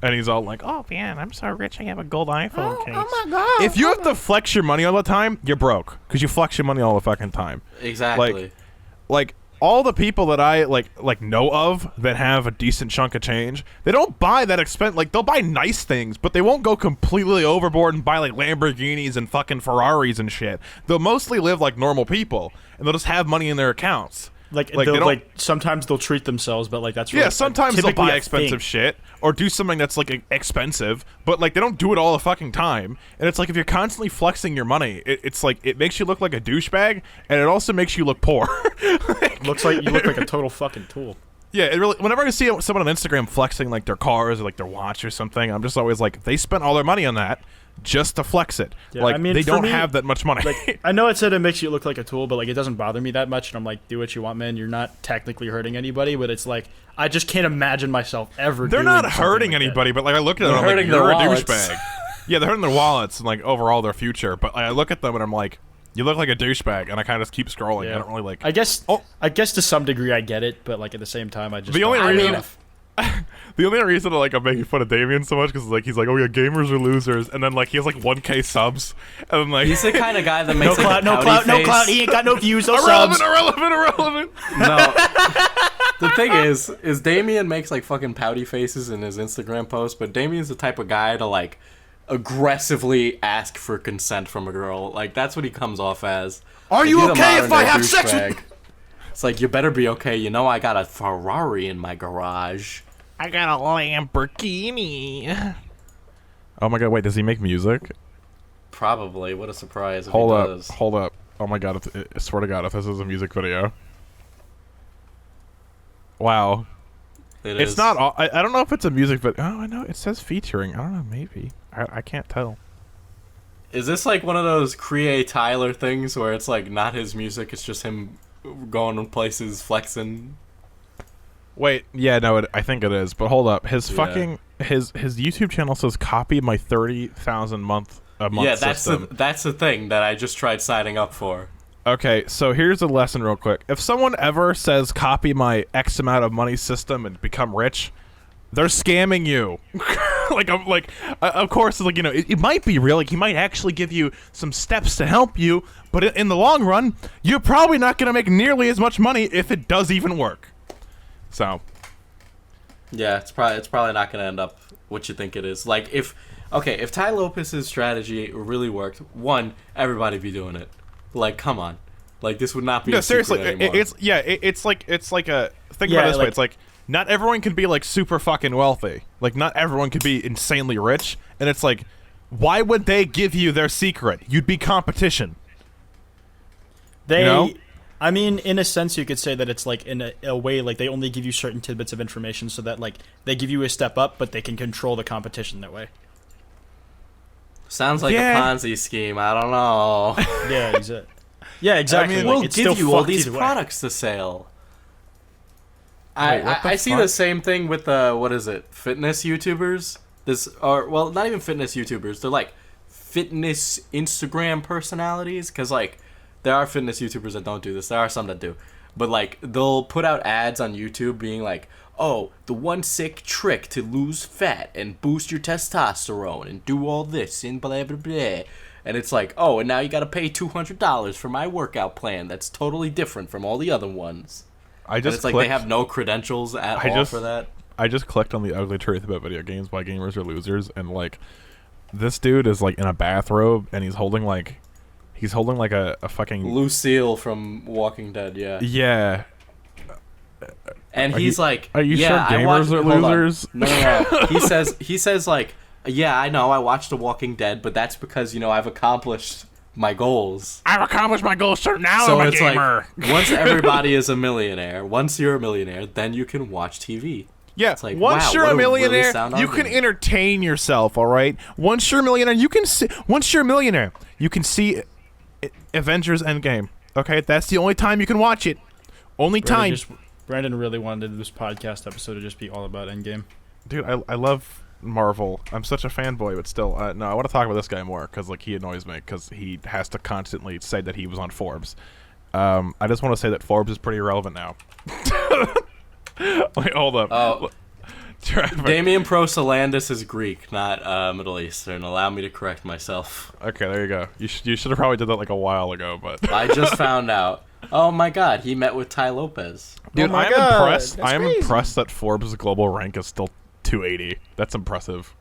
And he's all like, "Oh man, I'm so rich. I have a gold iPhone case." Oh my god! If you have to flex your money all the time, you're broke because you flex your money all the fucking time. Exactly. Like all the people that I like know of that have a decent chunk of change, they don't buy that expensive. Like they'll buy nice things, but they won't go completely overboard and buy like Lamborghinis and fucking Ferraris and shit. They'll mostly live like normal people, and they'll just have money in their accounts. Like, Like, they they'll, don't- like sometimes they'll treat themselves, but like that's Yeah, really, sometimes they'll typically buy a expensive thing. shit or do something that's like expensive, but like they don't do it all the fucking time. And it's like if you're constantly flexing your money, it's like it makes you look like a douchebag, and it also makes you look poor. Looks like you look like a total fucking tool. Yeah, it really. Whenever I see someone on Instagram flexing like their cars or like their watch or something, I'm just always like, they spent all their money on that just to flex it. Yeah, like I mean, they for don't me, have that much money. Like, I know it said it makes you look like a tool, but like it doesn't bother me that much. And I'm like, do what you want, man. You're not technically hurting anybody, but it's like I just can't imagine myself ever. They're doing not something hurting like that. anybody, but like I look at them, They're I'm like, hurting you're their a wallets. douchebag. Yeah, they're hurting their wallets and like overall their future. But like, I look at them and I'm like, you look like a douchebag, and I kind of just keep scrolling. Yeah. I don't really like. I guess. Oh. I guess to some degree I get it, but like at the same time I just. The don't only get reason- enough. The only reason like I'm making fun of Damien so much because like he's like, oh yeah, gamers are losers, and then like he has like 1K subs, and then like He's the kind of guy that No makes like, clout, a no pouty clout, no face. clout. He ain't got no views, no irrelevant, subs. irrelevant. No. The thing is Damien makes like fucking pouty faces in his Instagram posts, but Damien's the type of guy to like aggressively ask for consent from a girl. Like that's what he comes off as. Are Like, you he's a okay if modern I day have sex with? douchebag. It's like you better be okay. You know I got a Ferrari in my garage. I got a Lamborghini. Oh my god, wait, does he make music? Probably. What a surprise if Hold he up, does. hold up. Oh my god, I swear to god, if this is a music video. Wow. It's It's not, I don't know if it's a music video. Oh, I know, it says featuring. I don't know, maybe. I can't tell. Is this like one of those Create Tyler things where it's like not his music, it's just him going places, flexing? Wait, yeah, no, I think it is. But hold up, his Yeah. fucking his YouTube channel says copy my 30,000 a month Yeah, that's system. that's the thing that I just tried signing up for. Okay, so here's a lesson real quick. If someone ever says copy my X amount of money system and become rich, they're scamming you. Of course, like, you know, it might be real. Like, he might actually give you some steps to help you, but in the long run, you're probably not going to make nearly as much money if it does even work. So, Yeah, it's probably not gonna end up what you think it is. Like if Ty Lopez's strategy really worked, one, everybody be doing it. Like, come on, like this would not be. no, a secret seriously, anymore. it's like a think Yeah, about it this way. like- It's like not everyone can be like super fucking wealthy. Like not everyone can be insanely rich, and it's like, why would they give you their secret? You'd be competition. They, You know? I mean, in a sense, you could say that it's like in a way, like they only give you certain tidbits of information, so that like they give you a step up, but they can control the competition that way. Sounds like Yeah. a Ponzi scheme. I don't know. Yeah, exactly. Yeah, exactly. mean, like, We'll it's give still you all fucked these either way. products to sell. Wait, what the I see fuck? the same thing with what is it? Fitness YouTubers. Not even fitness YouTubers. They're like fitness Instagram personalities, because like there are fitness YouTubers that don't do this. There are some that do, but like they'll put out ads on YouTube being like, oh, the one sick trick to lose fat and boost your testosterone and do all this and blah blah blah. And it's like, oh, and now you gotta pay $200 for my workout plan that's totally different from all the other ones. I And just it's like clicked, they have no credentials at all for that. I just clicked on the ugly truth about video games, why gamers are losers, and like this dude is like in a bathrobe and he's holding like a fucking Lucille from Walking Dead, yeah. yeah. And Are he's you- like, are you yeah, sure I gamers watched, are hold on. losers? No. He says like, yeah, I know, I watched The Walking Dead, but that's because, I've accomplished my goals. I've accomplished my goals, so now So I'm a it's gamer. like, once everybody is a millionaire, once you're a millionaire, then you can watch TV. Yeah, It's like, once wow, you're what a a really millionaire, sound you can argument. entertain yourself. All right. Once you're a millionaire, you can see. Once you're a millionaire, you can see Avengers Endgame. Okay, that's the only time you can watch it. Only time, Brandon really wanted this podcast episode to just be all about Endgame. dude. I love Marvel. I'm such a fanboy, but still, no. I want to talk about this guy more because like he annoys me because he has to constantly say that he was on Forbes. I just want to say that Forbes is pretty irrelevant now. Wait, hold up. Oh, Traffic. Damian Prosalandis is Greek, not Middle Eastern. Allow me to correct myself. Okay, there you go. You should have probably did that like a while ago, but I just found out. Oh my God, he met with Ty Lopez. dude, my I'm God, impressed. that's I'm crazy. impressed that Forbes' global rank is still 280. That's impressive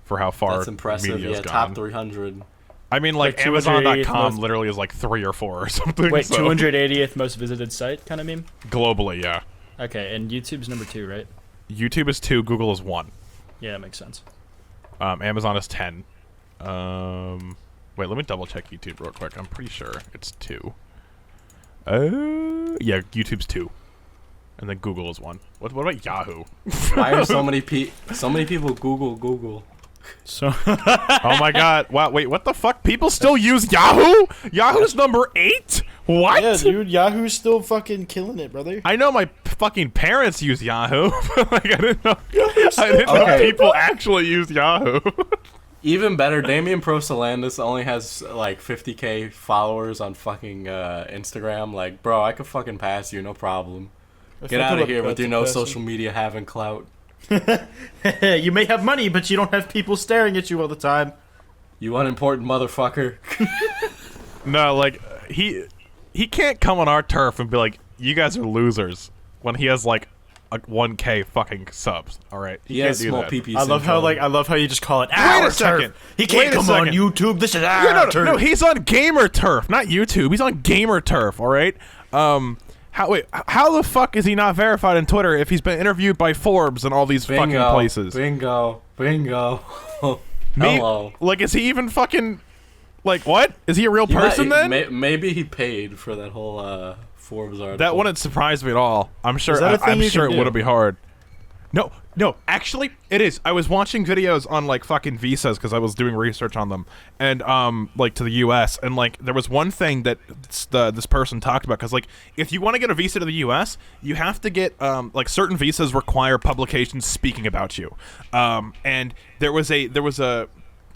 for how far That's impressive. media's Yeah, gone. top 300. I mean, like, Like 280th Amazon.com most- literally is like 3 or 4 or something. Wait, so- 280th most visited site kind of meme? globally, yeah. Okay, and YouTube's number 2, right? YouTube is 2, Google is 1. Yeah, that makes sense. Amazon is 10. Wait, let me double check YouTube real quick. I'm pretty sure it's 2. Yeah, YouTube's 2. And then Google is 1. What about Yahoo? Why are so many people Google? So Oh my god. Wow, wait, what the fuck? People still use Yahoo? Yahoo's number 8? What? yeah, dude, Yahoo's still fucking killing it, brother. I know my fucking parents use Yahoo. Like, I didn't know Okay. people actually use Yahoo. Even better, Damian Prosalandis only has like 50K followers on fucking Instagram. Like, bro, I could fucking pass you, no problem. Get out of here with your no social media having clout. You may have money, but you don't have people staring at you all the time. You unimportant motherfucker. No, like he can't come on our turf and be like, "You guys are losers," when he has like 1K fucking subs. All right, He has can't do small that. PP. I love how you just call it Wait our a second. turf. He can't Wait a come on second. YouTube. This is our No, turf. no, he's on Gamer Turf, not YouTube. He's on Gamer Turf. All right. How the fuck is he not verified on Twitter if he's been interviewed by Forbes and all these fucking places? Bingo. Me- Hello. Like, is he even fucking like what? Is he a real person then? Maybe he paid for that whole Forbes article. That wouldn't surprise me at all. I'm sure. Is that a thing I'm you sure can it do? wouldn't be hard. No, actually, it is. I was watching videos on like fucking visas because I was doing research on them, and like to the U.S. and like there was one thing that this person talked about because like if you want to get a visa to the U.S., you have to get like certain visas require publications speaking about you, and there was a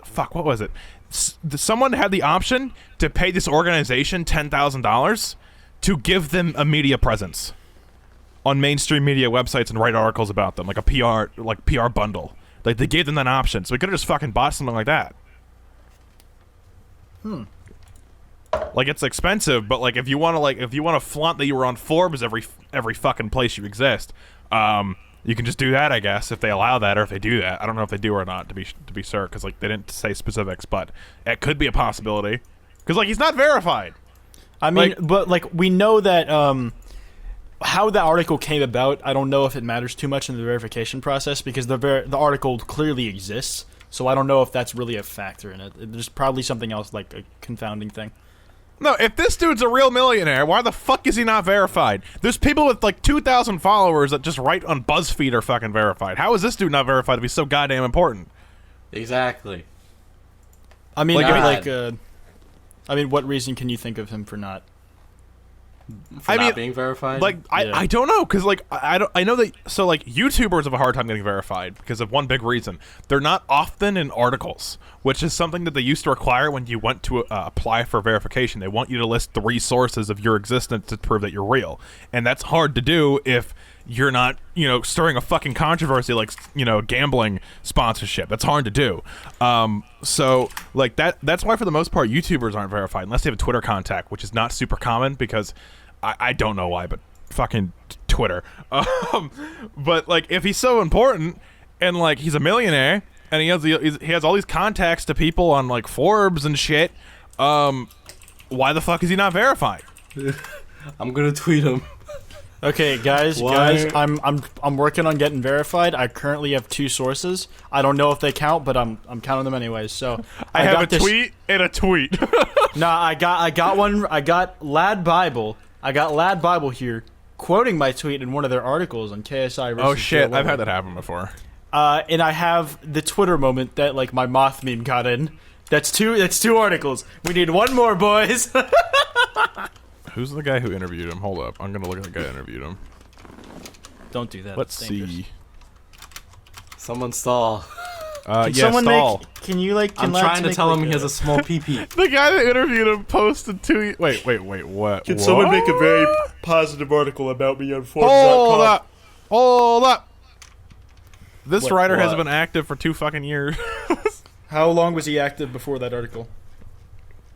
fuck, what was it? Someone had the option to pay this organization $10,000 to give them a media presence on mainstream media websites and write articles about them, like a PR bundle. Like they gave them that option, so we could have just fucking bought something like that. Like it's expensive, but like if you want to flaunt that you were on Forbes every fucking place you exist, you can just do that, I guess, if they allow that or if they do that. I don't know if they do or not to be sure, because like they didn't say specifics, but it could be a possibility. Because like he's not verified. I mean, like- but like we know that how the article came about, I don't know if it matters too much in the verification process because the article clearly exists. So I don't know if that's really a factor in it. There's probably something else, like a confounding thing. No, if this dude's a real millionaire, why the fuck is he not verified? There's people with like 2,000 followers that just write on BuzzFeed are fucking verified. How is this dude not verified to be so goddamn important? Exactly. I mean, God. I mean, what reason can you think of him for not for not being verified? Like I don't know, because like I know that, so like YouTubers have a hard time getting verified because of one big reason: they're not often in articles, which is something that they used to require when you went to apply for verification. They want you to list 3 sources of your existence to prove that you're real, and that's hard to do if you're not, stirring a fucking controversy like, gambling sponsorship. That's hard to do. So like that's why for the most part YouTubers aren't verified unless they have a Twitter contact, which is not super common because I don't know why, but fucking Twitter. But like if he's so important and like he's a millionaire and he has all these contacts to people on like Forbes and shit, why the fuck is he not verified? I'm gonna tweet him. Okay, guys, I'm working on getting verified. I currently have 2 sources. I don't know if they count, but I'm counting them anyways. So I have a tweet and a tweet. Nah, I got one. I got Lad Bible. I got Lad Bible here, quoting my tweet in one of their articles on KSI. Oh shit, I've had that happen before. And I have the Twitter moment that like my moth meme got in. That's 2 articles. We need 1 more, boys. Who's the guy who interviewed him? Hold up. I'm going to look at the guy who interviewed him. Don't do that. Let's see. Someone stall. Can yeah, someone stall. Can you like? I'm trying to tell him he has a small PP. The guy that interviewed him posted 2... Wait, what? Can what? someone make a very positive article about me on Forbes.com? Hold up. This writer has what? been active for 2 fucking years. How long was he active before that article?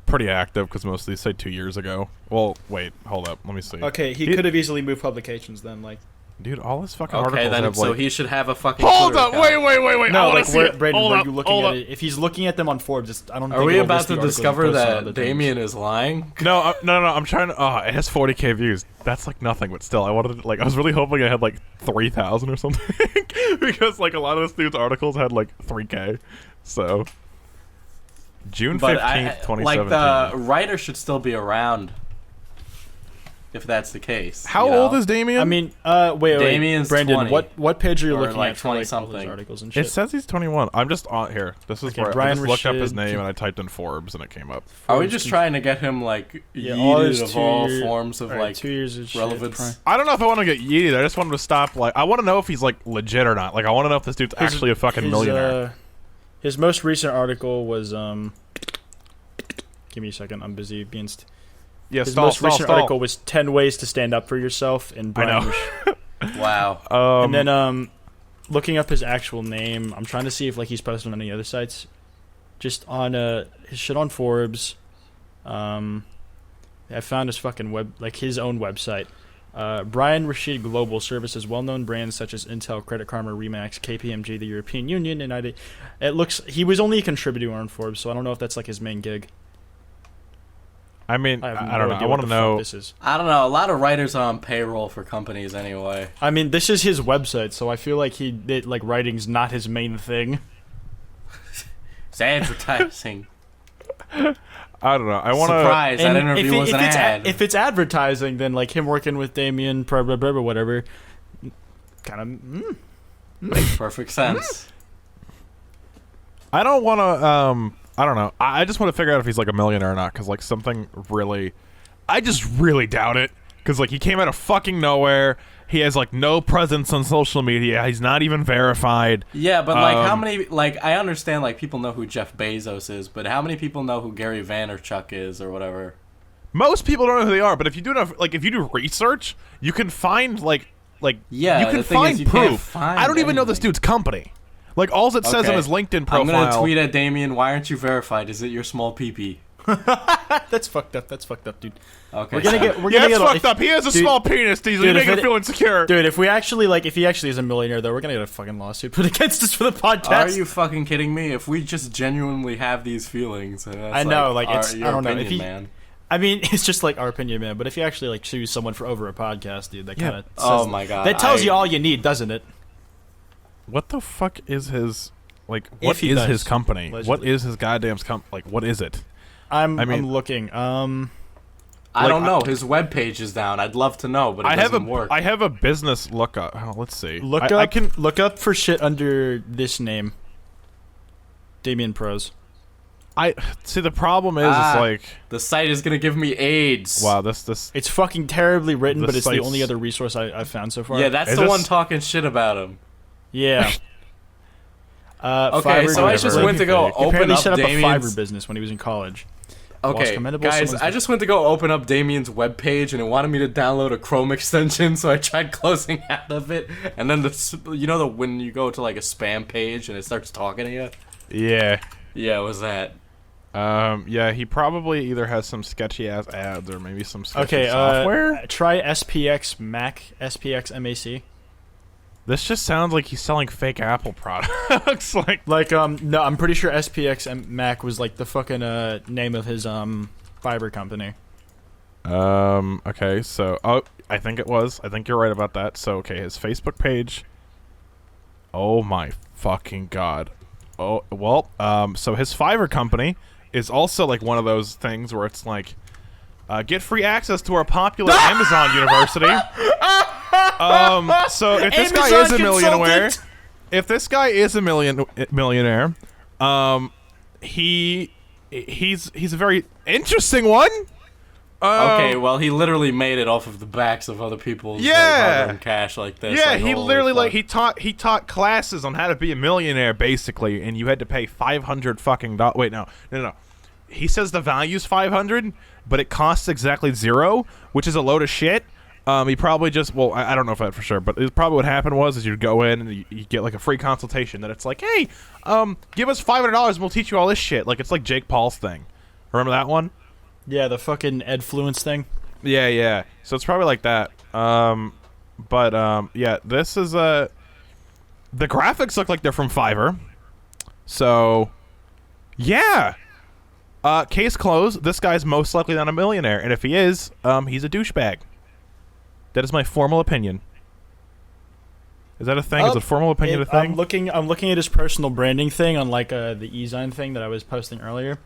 Pretty active, because most of these say 2 years ago. Well, wait, hold up. Let me see. Okay, he could have easily moved publications then, like. Dude, all his fucking Okay, articles then have, so like... he should have a fucking. Hold Twitter up! account. Wait! No, like, Hold Brandon, were up, you looking hold at up. it? If he's looking at them on Forbes, I don't. Are think we it'll about list to the articles discover and post it on that other things. Damien is lying? No, I'm trying to... Oh, it has 40k views. That's, like, nothing, but still, I wanted to... Like, I was really hoping I had, like, 3,000 or something. Because, like, a lot of this dude's articles had, like, 3k. So... June 15th, 2017. Like, the writer should still be around. If that's the case. How old is Damien? I mean, wait, Damien's Brandon, 20. what page are you Or, looking like, at for, like, all 20-something. these articles and shit? It says he's 21. I'm just on here. This is Okay, where I Brian just looked up his Rashid. name and I typed in Forbes and it came up. Are we just trying to get him, like, Yeah, all yeeted his of all 2 forms of, all right, like, 2 years of shit, relevance? I don't know if I want to get yeeted. I just want him to stop. Like, I want to know if he's like legit or not. Like, I want to know if this dude's actually a fucking millionaire. His most recent article was Give me a second. I'm busy being. Yeah, His stall, most stall, recent stall. article was 10 ways to stand up for yourself, and I Brian know. Wow. And then looking up his actual name, I'm trying to see if like he's posted on any other sites. Just on his shit on Forbes. I found his fucking his own website. Brian Rashid Global services well-known brands such as Intel, Credit Karma, Remax, KPMG, the European Union, and it looks he was only a contributor on Forbes, so I don't know if that's like his main gig. I mean, have I don't know. idea I what want to the fuck know. this is. I don't know. A lot of writers are on payroll for companies anyway. I mean, this is his website, so I feel like writing's not his main thing. It's advertising. I don't know. I want to. Surprise! That interview was an ad. If it's advertising, then like him working with Damien, blah, blah, blah, blah, whatever, kind of. Makes perfect sense. I don't want to. I don't know. I just want to figure out if he's like a millionaire or not, because like something really, I just really doubt it. Because like he came out of fucking nowhere. He has like no presence on social media. He's not even verified. Yeah, but like how many? Like I understand like people know who Jeff Bezos is, but how many people know who Gary Vaynerchuk is or whatever? Most people don't know who they are, but if you do enough, like if you do research, you can find like Yeah, you can the thing is find you can't proof. find I don't even know this anything. dude's company. Like all it says on Okay. his LinkedIn I'm profile. gonna tweet at Damien. Why aren't you verified? Is it your small PP? That's fucked up. That's fucked up, dude. Okay. We're gonna so- get. We're Yeah, gonna it's get. fucked up. He has a dude- small penis, Diesel. dude, You if make him it- feel insecure. Dude, if he actually is a millionaire, though, we're gonna get a fucking lawsuit put against us for the podcast. Are you fucking kidding me? If we just genuinely have these feelings, that's I know, like, our, it's- your I don't know, if opinion, he- man. I mean, it's just like our opinion, man. But if you actually like sue someone for over a podcast, dude, that Yeah. kind of. Oh my god. That tells you all you need, doesn't it? What the fuck is his like? If What he is does, his company? What allegedly. is his goddamn like? What is it? I'm mean- looking. I don't know. His webpage is down. I'd love to know, but it I have doesn't a work. I have a business lookup. Oh, let's see. Look I up. can. Look up for shit under this name. Damien Pros. I see. The problem is, Ah. it's like, The site is gonna give me AIDS. wow, this. It's fucking terribly written, The but it's the site's- only other resource I've found so far. Yeah, that's Is the this- one talking shit about him. Yeah. Okay, so I just whatever. went to go He open apparently up set up a Damien's. Fiverr business when he was in college. Whilst Okay, commendable, guys, someone's I just went to go open up Damien's webpage, and it wanted me to download a Chrome extension, so I tried closing out of it, and then when you go to like a spam page and it starts talking to you. Yeah. Yeah, it was that. Yeah, he probably either has some sketchy ass ads or maybe some sketchy Okay, software. try SPX Mac, SPX MAC. This just sounds like he's selling fake Apple products. Like, no, I'm pretty sure SPX Mac was like the fucking name of his fiber company. Okay, so I think it was. I think you're right about that. So okay, his Facebook page. Oh my fucking god. Oh well. So his Fiverr company is also like one of those things where it's like, get free access to our popular Amazon University. So if this guy is a millionaire, he's a very interesting one. Okay, well, he literally made it off of the backs of other people's Yeah. hard-earned cash like this. Yeah, like, he holy literally fuck. he taught classes on how to be a millionaire basically, and you had to pay $500 fucking dollars. Wait, no. He says the value's $500, but it costs exactly $0, which is a load of shit. He probably just I don't know if that for sure, but it probably what happened was you'd go in and you get like a free consultation that it's like, hey, give us $500 and we'll teach you all this shit. Like it's like Jake Paul's thing. Remember that one? Yeah, the fucking Edfluence thing. Yeah. So it's probably like that. Yeah, this is the graphics look like they're from Fiverr. So, yeah. Case closed. This guy's most likely not a millionaire, and if he is, he's a douchebag. That is my formal opinion. Is that a thing? Is a formal opinion a thing? I'm looking at his personal branding thing on like the eZine thing that I was posting earlier.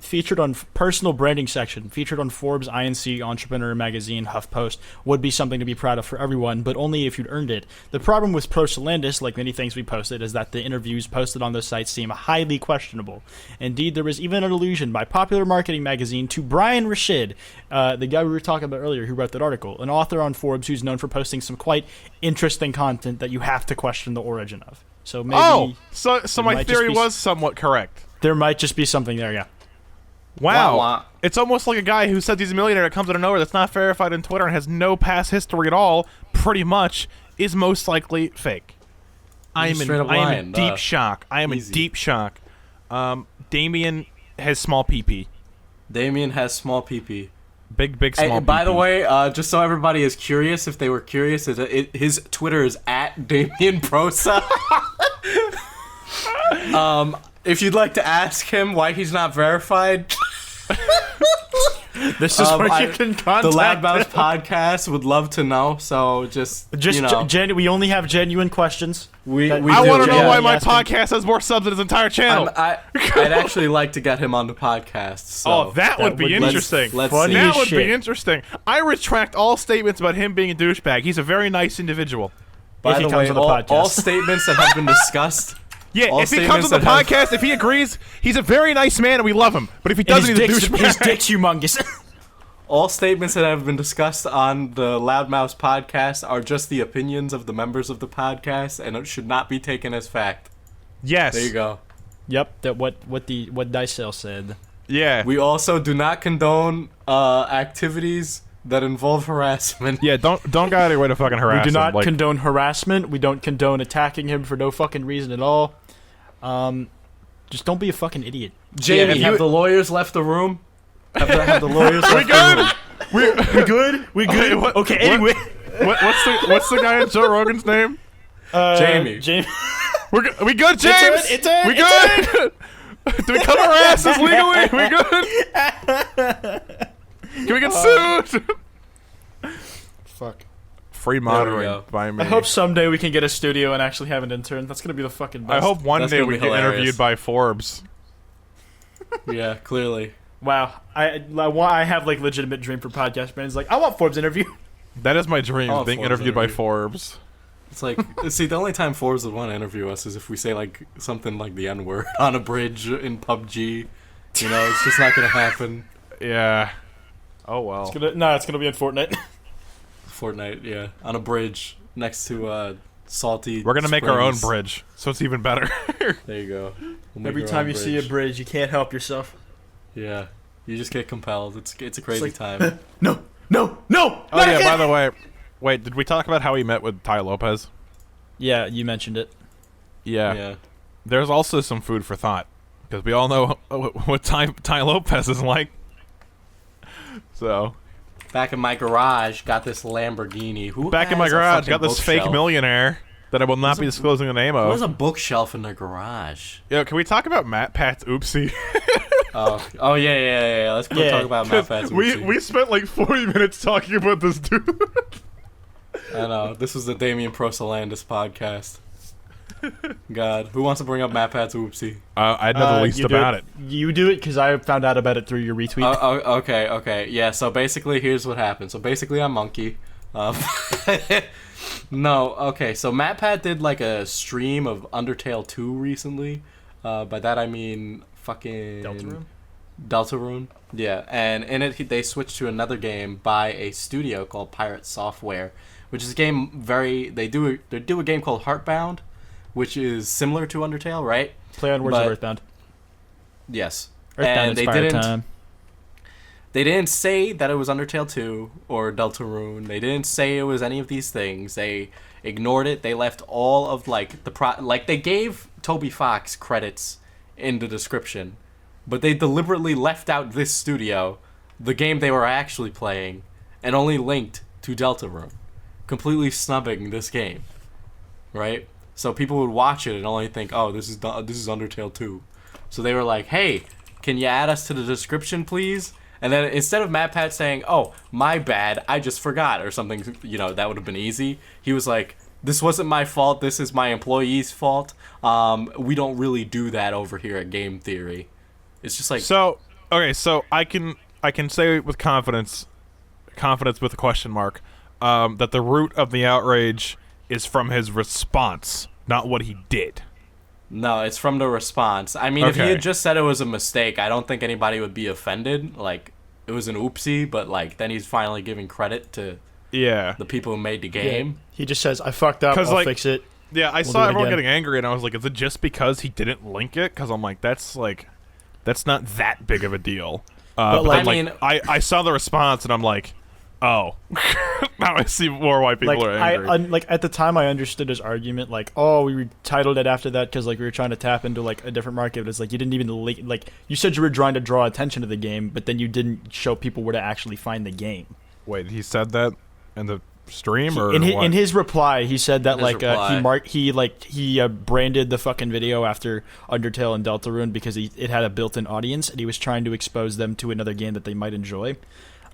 Featured on personal branding section, featured on Forbes, INC, Entrepreneur Magazine, HuffPost, would be something to be proud of for everyone, but only if you'd earned it. The problem with Prosolandis, like many things we posted, is that the interviews posted on those sites seem highly questionable. Indeed, there was even an allusion by Popular Marketing Magazine to Brian Rashid, the guy we were talking about earlier who wrote that article, an author on Forbes who's known for posting some quite interesting content that you have to question the origin of. So maybe so my might theory just be was somewhat correct. there might just be something there, yeah. Wow. Wah, wah. It's almost like a guy who says he's a millionaire that comes out of nowhere that's not verified on Twitter and has no past history at all, pretty much, is most likely fake. I am straight up in lying, deep shock. I am easy. in deep shock. Damien has small PP. Damien has small PP. Big Hey, small by the PP. way, just so everybody is curious, if they were curious, his Twitter is at Damien Prosa. If you'd like to ask him why he's not verified, This is where you can contact the Loudmouth him. podcast would love to know. So just you know, we only have genuine questions. we I do, I want to know yeah. why my Yes, but- podcast has more subs than his entire channel. I'd actually like to get him on the podcast. So Oh, that would be would- interesting. let's Funny see. That as would shit. be interesting. I retract all statements about him being a douchebag. He's a very nice individual. By if he the comes way, on the all podcast. statements that have been discussed. Yeah, All if he comes statements on the that have- podcast, if he agrees, he's a very nice man and we love him. But if he And doesn't, he's a his douchebag. dick's humongous. All statements that have been discussed on the Loudmouth podcast are just the opinions of the members of the podcast, and it should not be taken as fact. Yes. There you go. Yep, that what Dicel said. Yeah. We also do not condone activities that involve harassment. Yeah, don't go out of your way to fucking harass We do not him. Like, condone harassment. We don't condone attacking him for no fucking reason at all. Just don't be a fucking idiot. Jamie, Yeah, have the lawyers left the room? Have the lawyers left the room? We good? We good? what- Okay, what- anyway. what's the guy in Joe Rogan's name? Jamie. We good, James? It's in, we it's good? Do we cover our asses legally? We good? Can we get sued? Fuck. Free There we monitoring go. by me. I hope someday we can get a studio and actually have an intern. That's gonna be the fucking best. I hope one That's day gonna we be get hilarious. interviewed by Forbes. Yeah, clearly. Wow. I have like legitimate dream for podcast brands. Like I want Forbes interview. That is my dream, Oh, being Forbes interviewed by interview. Forbes. It's like, see, the only time Forbes would want to interview us is if we say like something like the N word on a bridge in PUBG. You know, it's just not gonna happen. Yeah. Oh well. It's gonna be in Fortnite. Fortnite, yeah, on a bridge next to salty. We're gonna make our own springs. bridge, so it's even better. There you go. We'll make Every our time own you see a bridge. bridge, you can't help yourself. Yeah, you just get compelled. It's a crazy like, time. No. Oh not yeah. again! By the way, wait. Did we talk about how he met with Ty Lopez? Yeah, you mentioned it. Yeah. Yeah. There's also some food for thought because we all know what Ty Lopez is like. So Back in my garage, got this Lamborghini. Who back in my has a garage, fucking got this fake bookshelf? millionaire that I will not be disclosing the name Who has of. a bookshelf in their garage? Yo, can we talk about Matt Pat's oopsie? Oh yeah. Let's go talk about Matt Pat's oopsie. we spent like 40 minutes talking about this dude. I know. This was the Damian Prosolandis podcast. God, who wants to bring up Matt Pat's oopsie? I know the least you do about it. You do it because I found out about it through your retweet. Okay. Yeah, so basically, here's what happened. So basically, I'm Monkey. No, okay, so Matt Pat did like a stream of Undertale 2 recently. By that I mean fucking... Deltarune? Deltarune, yeah. And in it, they switched to another game by a studio called Pirate Software, which is a game they do a game called Heartbound, which is similar to Undertale, right? Play on words but- of Earthbound. Yes. Earthbound And they inspired didn't... time. They didn't say that it was Undertale 2 or Deltarune. They didn't say it was any of these things. They ignored it. They left all of like they gave Toby Fox credits in the description, but they deliberately left out this studio, the game they were actually playing, and only linked to Deltarune, completely snubbing this game. Right? So people would watch it and only think, "Oh, this is Undertale 2." So they were like, "Hey, can you add us to the description, please?" And then instead of Matt Pat saying, "Oh, my bad, I just forgot," or something, you know, that would have been easy, he was like, "This wasn't my fault, this is my employee's fault. We don't really do that over here at Game Theory." It's just like... So, okay, so I can say with confidence with a question mark, that the root of the outrage is from his response, not what he did. No, it's from the response. I mean, if he Okay. had just said it was a mistake, I don't think anybody would be offended. Like, it was an oopsie, but like then he's finally giving credit to Yeah. the people who made the game. He just says, I fucked up, 'Cause, I'll like- fix it. Yeah, I do saw it everyone again. getting angry, and I was like, is it just because he didn't link it? Because I'm like, that's not that big of a deal. But like- then, I saw the response, and I'm like, oh. Now I see more white people Like are angry. like at the time, I understood his argument. Like, oh, we retitled it after that because like we were trying to tap into like a different market. But it's like you didn't even like you said you were trying to draw attention to the game, but then you didn't show people where to actually find the game. Wait, he said that in the stream, or In what? his reply, he said that His reply. he branded the fucking video after Undertale and Deltarune because it had a built-in audience and he was trying to expose them to another game that they might enjoy.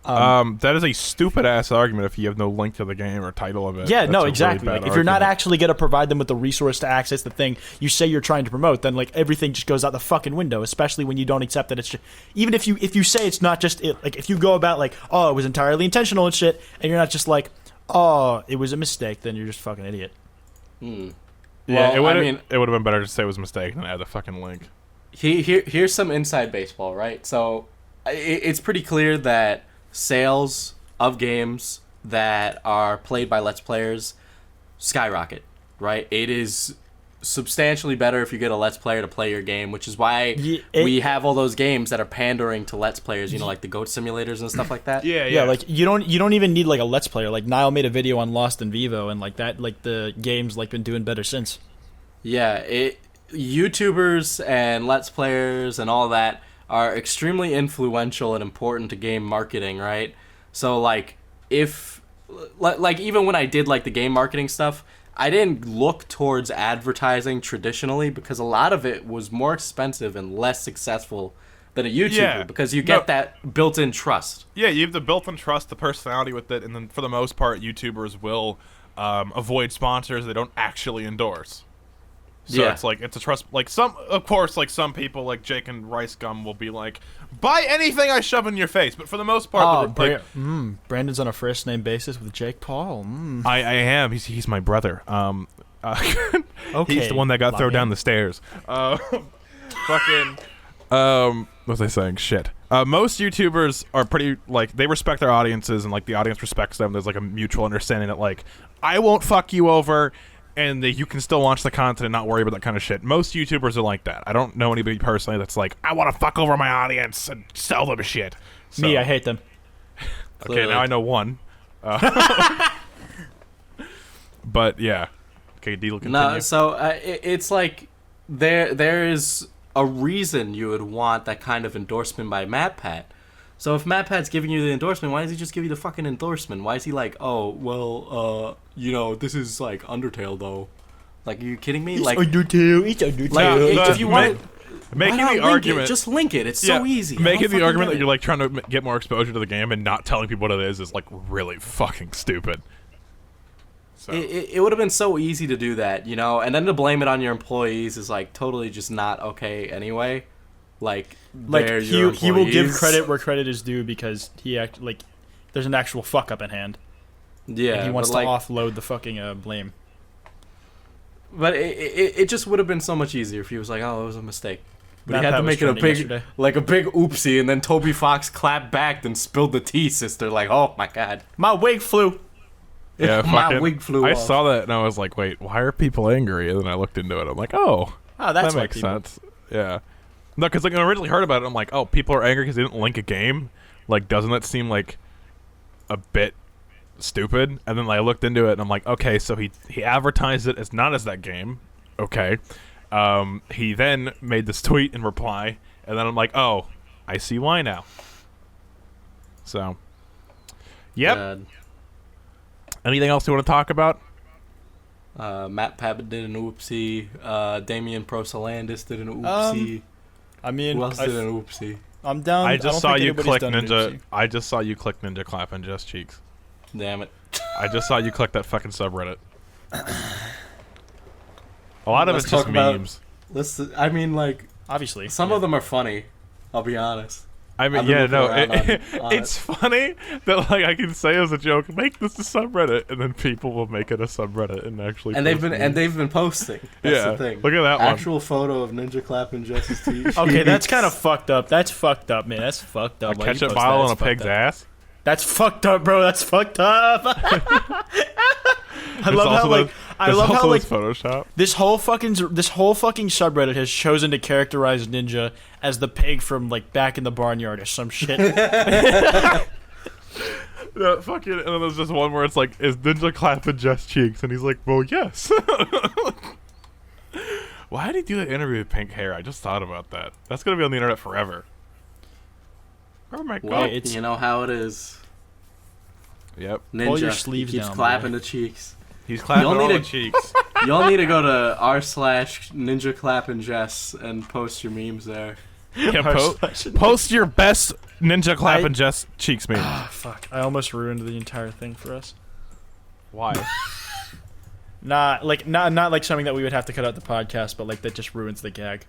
That is a stupid ass argument if you have no link to the game or title of it. Yeah, That's no, a really exactly. bad Like, if you're not argument. actually going to provide them with the resource to access the thing you say you're trying to promote, then like everything just goes out the fucking window. Especially when you don't accept that it's just, even if you say it's not just it. Like if you go about like, oh, it was entirely intentional and shit, and you're not just like, oh, it was a mistake, then you're just a fucking idiot. Hmm. Yeah, Well, it I mean, would have been better to say it was a mistake than add the fucking link. here's some inside baseball, right? So it's pretty clear that sales of games that are played by Let's Players skyrocket, right? It is substantially better if you get a Let's Player to play your game, which is why we have all those games that are pandering to Let's Players, you know, like the goat simulators and stuff like that. Yeah, like you don't even need like a Let's Player. Like Niall made a video on Lost in Vivo, and like that, like the game's like been doing better since. Yeah, YouTubers and Let's Players and all that are extremely influential and important to game marketing, right? So like if like even when I did like the game marketing stuff, I didn't look towards advertising traditionally because a lot of it was more expensive and less successful than a YouTuber Yeah. because you get that built-in trust. Yeah, you have the built-in trust, the personality with it, and then for the most part, YouTubers will avoid sponsors they don't actually endorse. So Yeah. it's like it's a trust. Like some, of course, like some people like Jake and Rice Gum will be like, buy anything I shove in your face. But for the most part, Brandon's on a first name basis with Jake Paul. I am. He's my brother. Okay, He's the one that got thrown Lion. down the stairs. Fucking. What was I saying? Shit. Most YouTubers are pretty like they respect their audiences and like the audience respects them. There's like a mutual understanding that like I won't fuck you over, and that you can still watch the content and not worry about that kind of shit. Most YouTubers are like that. I don't know anybody personally that's like I want to fuck over my audience and sell them shit. So, Me, I hate them. okay, now I know one. But yeah. Okay, deal. Continue. No, so it's like there is a reason you would want that kind of endorsement by MatPat. So if MatPat's giving you the endorsement, why does he just give you the fucking endorsement? Why is he like, oh, well, this is like Undertale though? Like, are you kidding me? Like, Undertale. It's Undertale. like if you want making why the not link argument, it? Just link it. It's so easy. I Making don't the fucking argument get that it. you're like trying to get more exposure to the game and not telling people what it is like really fucking stupid. So It would have been so easy to do that, and then to blame it on your employees is like totally just not okay anyway. Like they're your he will give employees. credit where credit is due because there's an actual fuck up in hand. Yeah, And he wants but to like, offload the fucking blame. But it just would have been so much easier if he was like, oh, it was a mistake. But he had MatPat to was make it a trending big, yesterday. like a big oopsie, and then Toby Fox clapped back, then spilled the tea, sister. Like, oh my god, My wig flew. yeah, my fucking, wig flew I off. saw that and I was like, wait, why are people angry? And then I looked into it. I'm like, oh, Oh, that's that why makes people- sense. Yeah. No, because like when I originally heard about it, I'm like, oh, people are angry because they didn't link a game. Like, doesn't that seem like a bit stupid? And then I looked into it and I'm like, okay, so he advertised it as not as that game. Okay. He then made this tweet in reply, and then I'm like, oh, I see why now. So, yep. God. Anything else you want to talk about? Matt Pabbott did an oopsie. Damian Prosalandis did an oopsie. I mean, Who else did an oopsie? I'm down. I don't just saw think you anybody's click done an Ninja. oopsie. I just saw you click Ninja clapping just cheeks. Damn it. I just saw you click that fucking subreddit. A lot of Let's it's just talk about- memes. I mean, like, Obviously, some of them are funny. I'll be honest. I mean, I've been yeah, looking no, around on it's funny that like I can say as a joke, make this a subreddit, and then people will make it a subreddit and actually. And they've post been memes. posting. That's Yeah, the thing. look at that one. Actual photo of Ninja clapping Jesse's teeth. Okay, that's kind of fucked up. That's fucked up, man. That's fucked A up. Why you ketchup post bottle that? on a That's pig's fucked up. ass. That's fucked up, bro. That's fucked up. I love how like I love how like Photoshop. this whole fucking subreddit has chosen to characterize Ninja as the pig from like back in the barnyard or some shit. Yeah, fucking, and then there's just one where it's like, is Ninja clapping just cheeks? And he's like, well, yes. Why did he do that interview with pink hair? I just thought about that. That's gonna be on the internet forever. Oh my Well, god. it's- you know how it is. Yep. Ninja Pull your sleeves keeps down, clapping the cheeks. He's clapping You'll all need the a- cheeks. Y'all need to go to r/Ninja clapping Jess and post your memes there. Yeah, post your best Ninja clapping just cheeks meme. Ah, fuck. I almost ruined the entire thing for us. Why? Not like something that we would have to cut out the podcast, but like that just ruins the gag.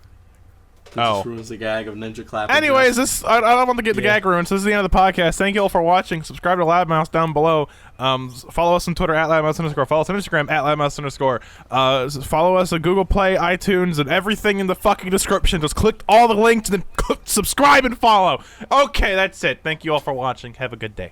It Oh. just ruins the gag of Ninja clapping. Anyways, Jess. I don't want to get the Yeah. gag ruined, so this is the end of the podcast. Thank you all for watching. Subscribe to Loudmouse down below. Follow us on Twitter at @loudmouse_. Follow us on Instagram at @loudmouse_. Follow us on Google Play, iTunes, and everything in the fucking description. Just click all the links and then click subscribe and follow. Okay, that's it. Thank you all for watching. Have a good day.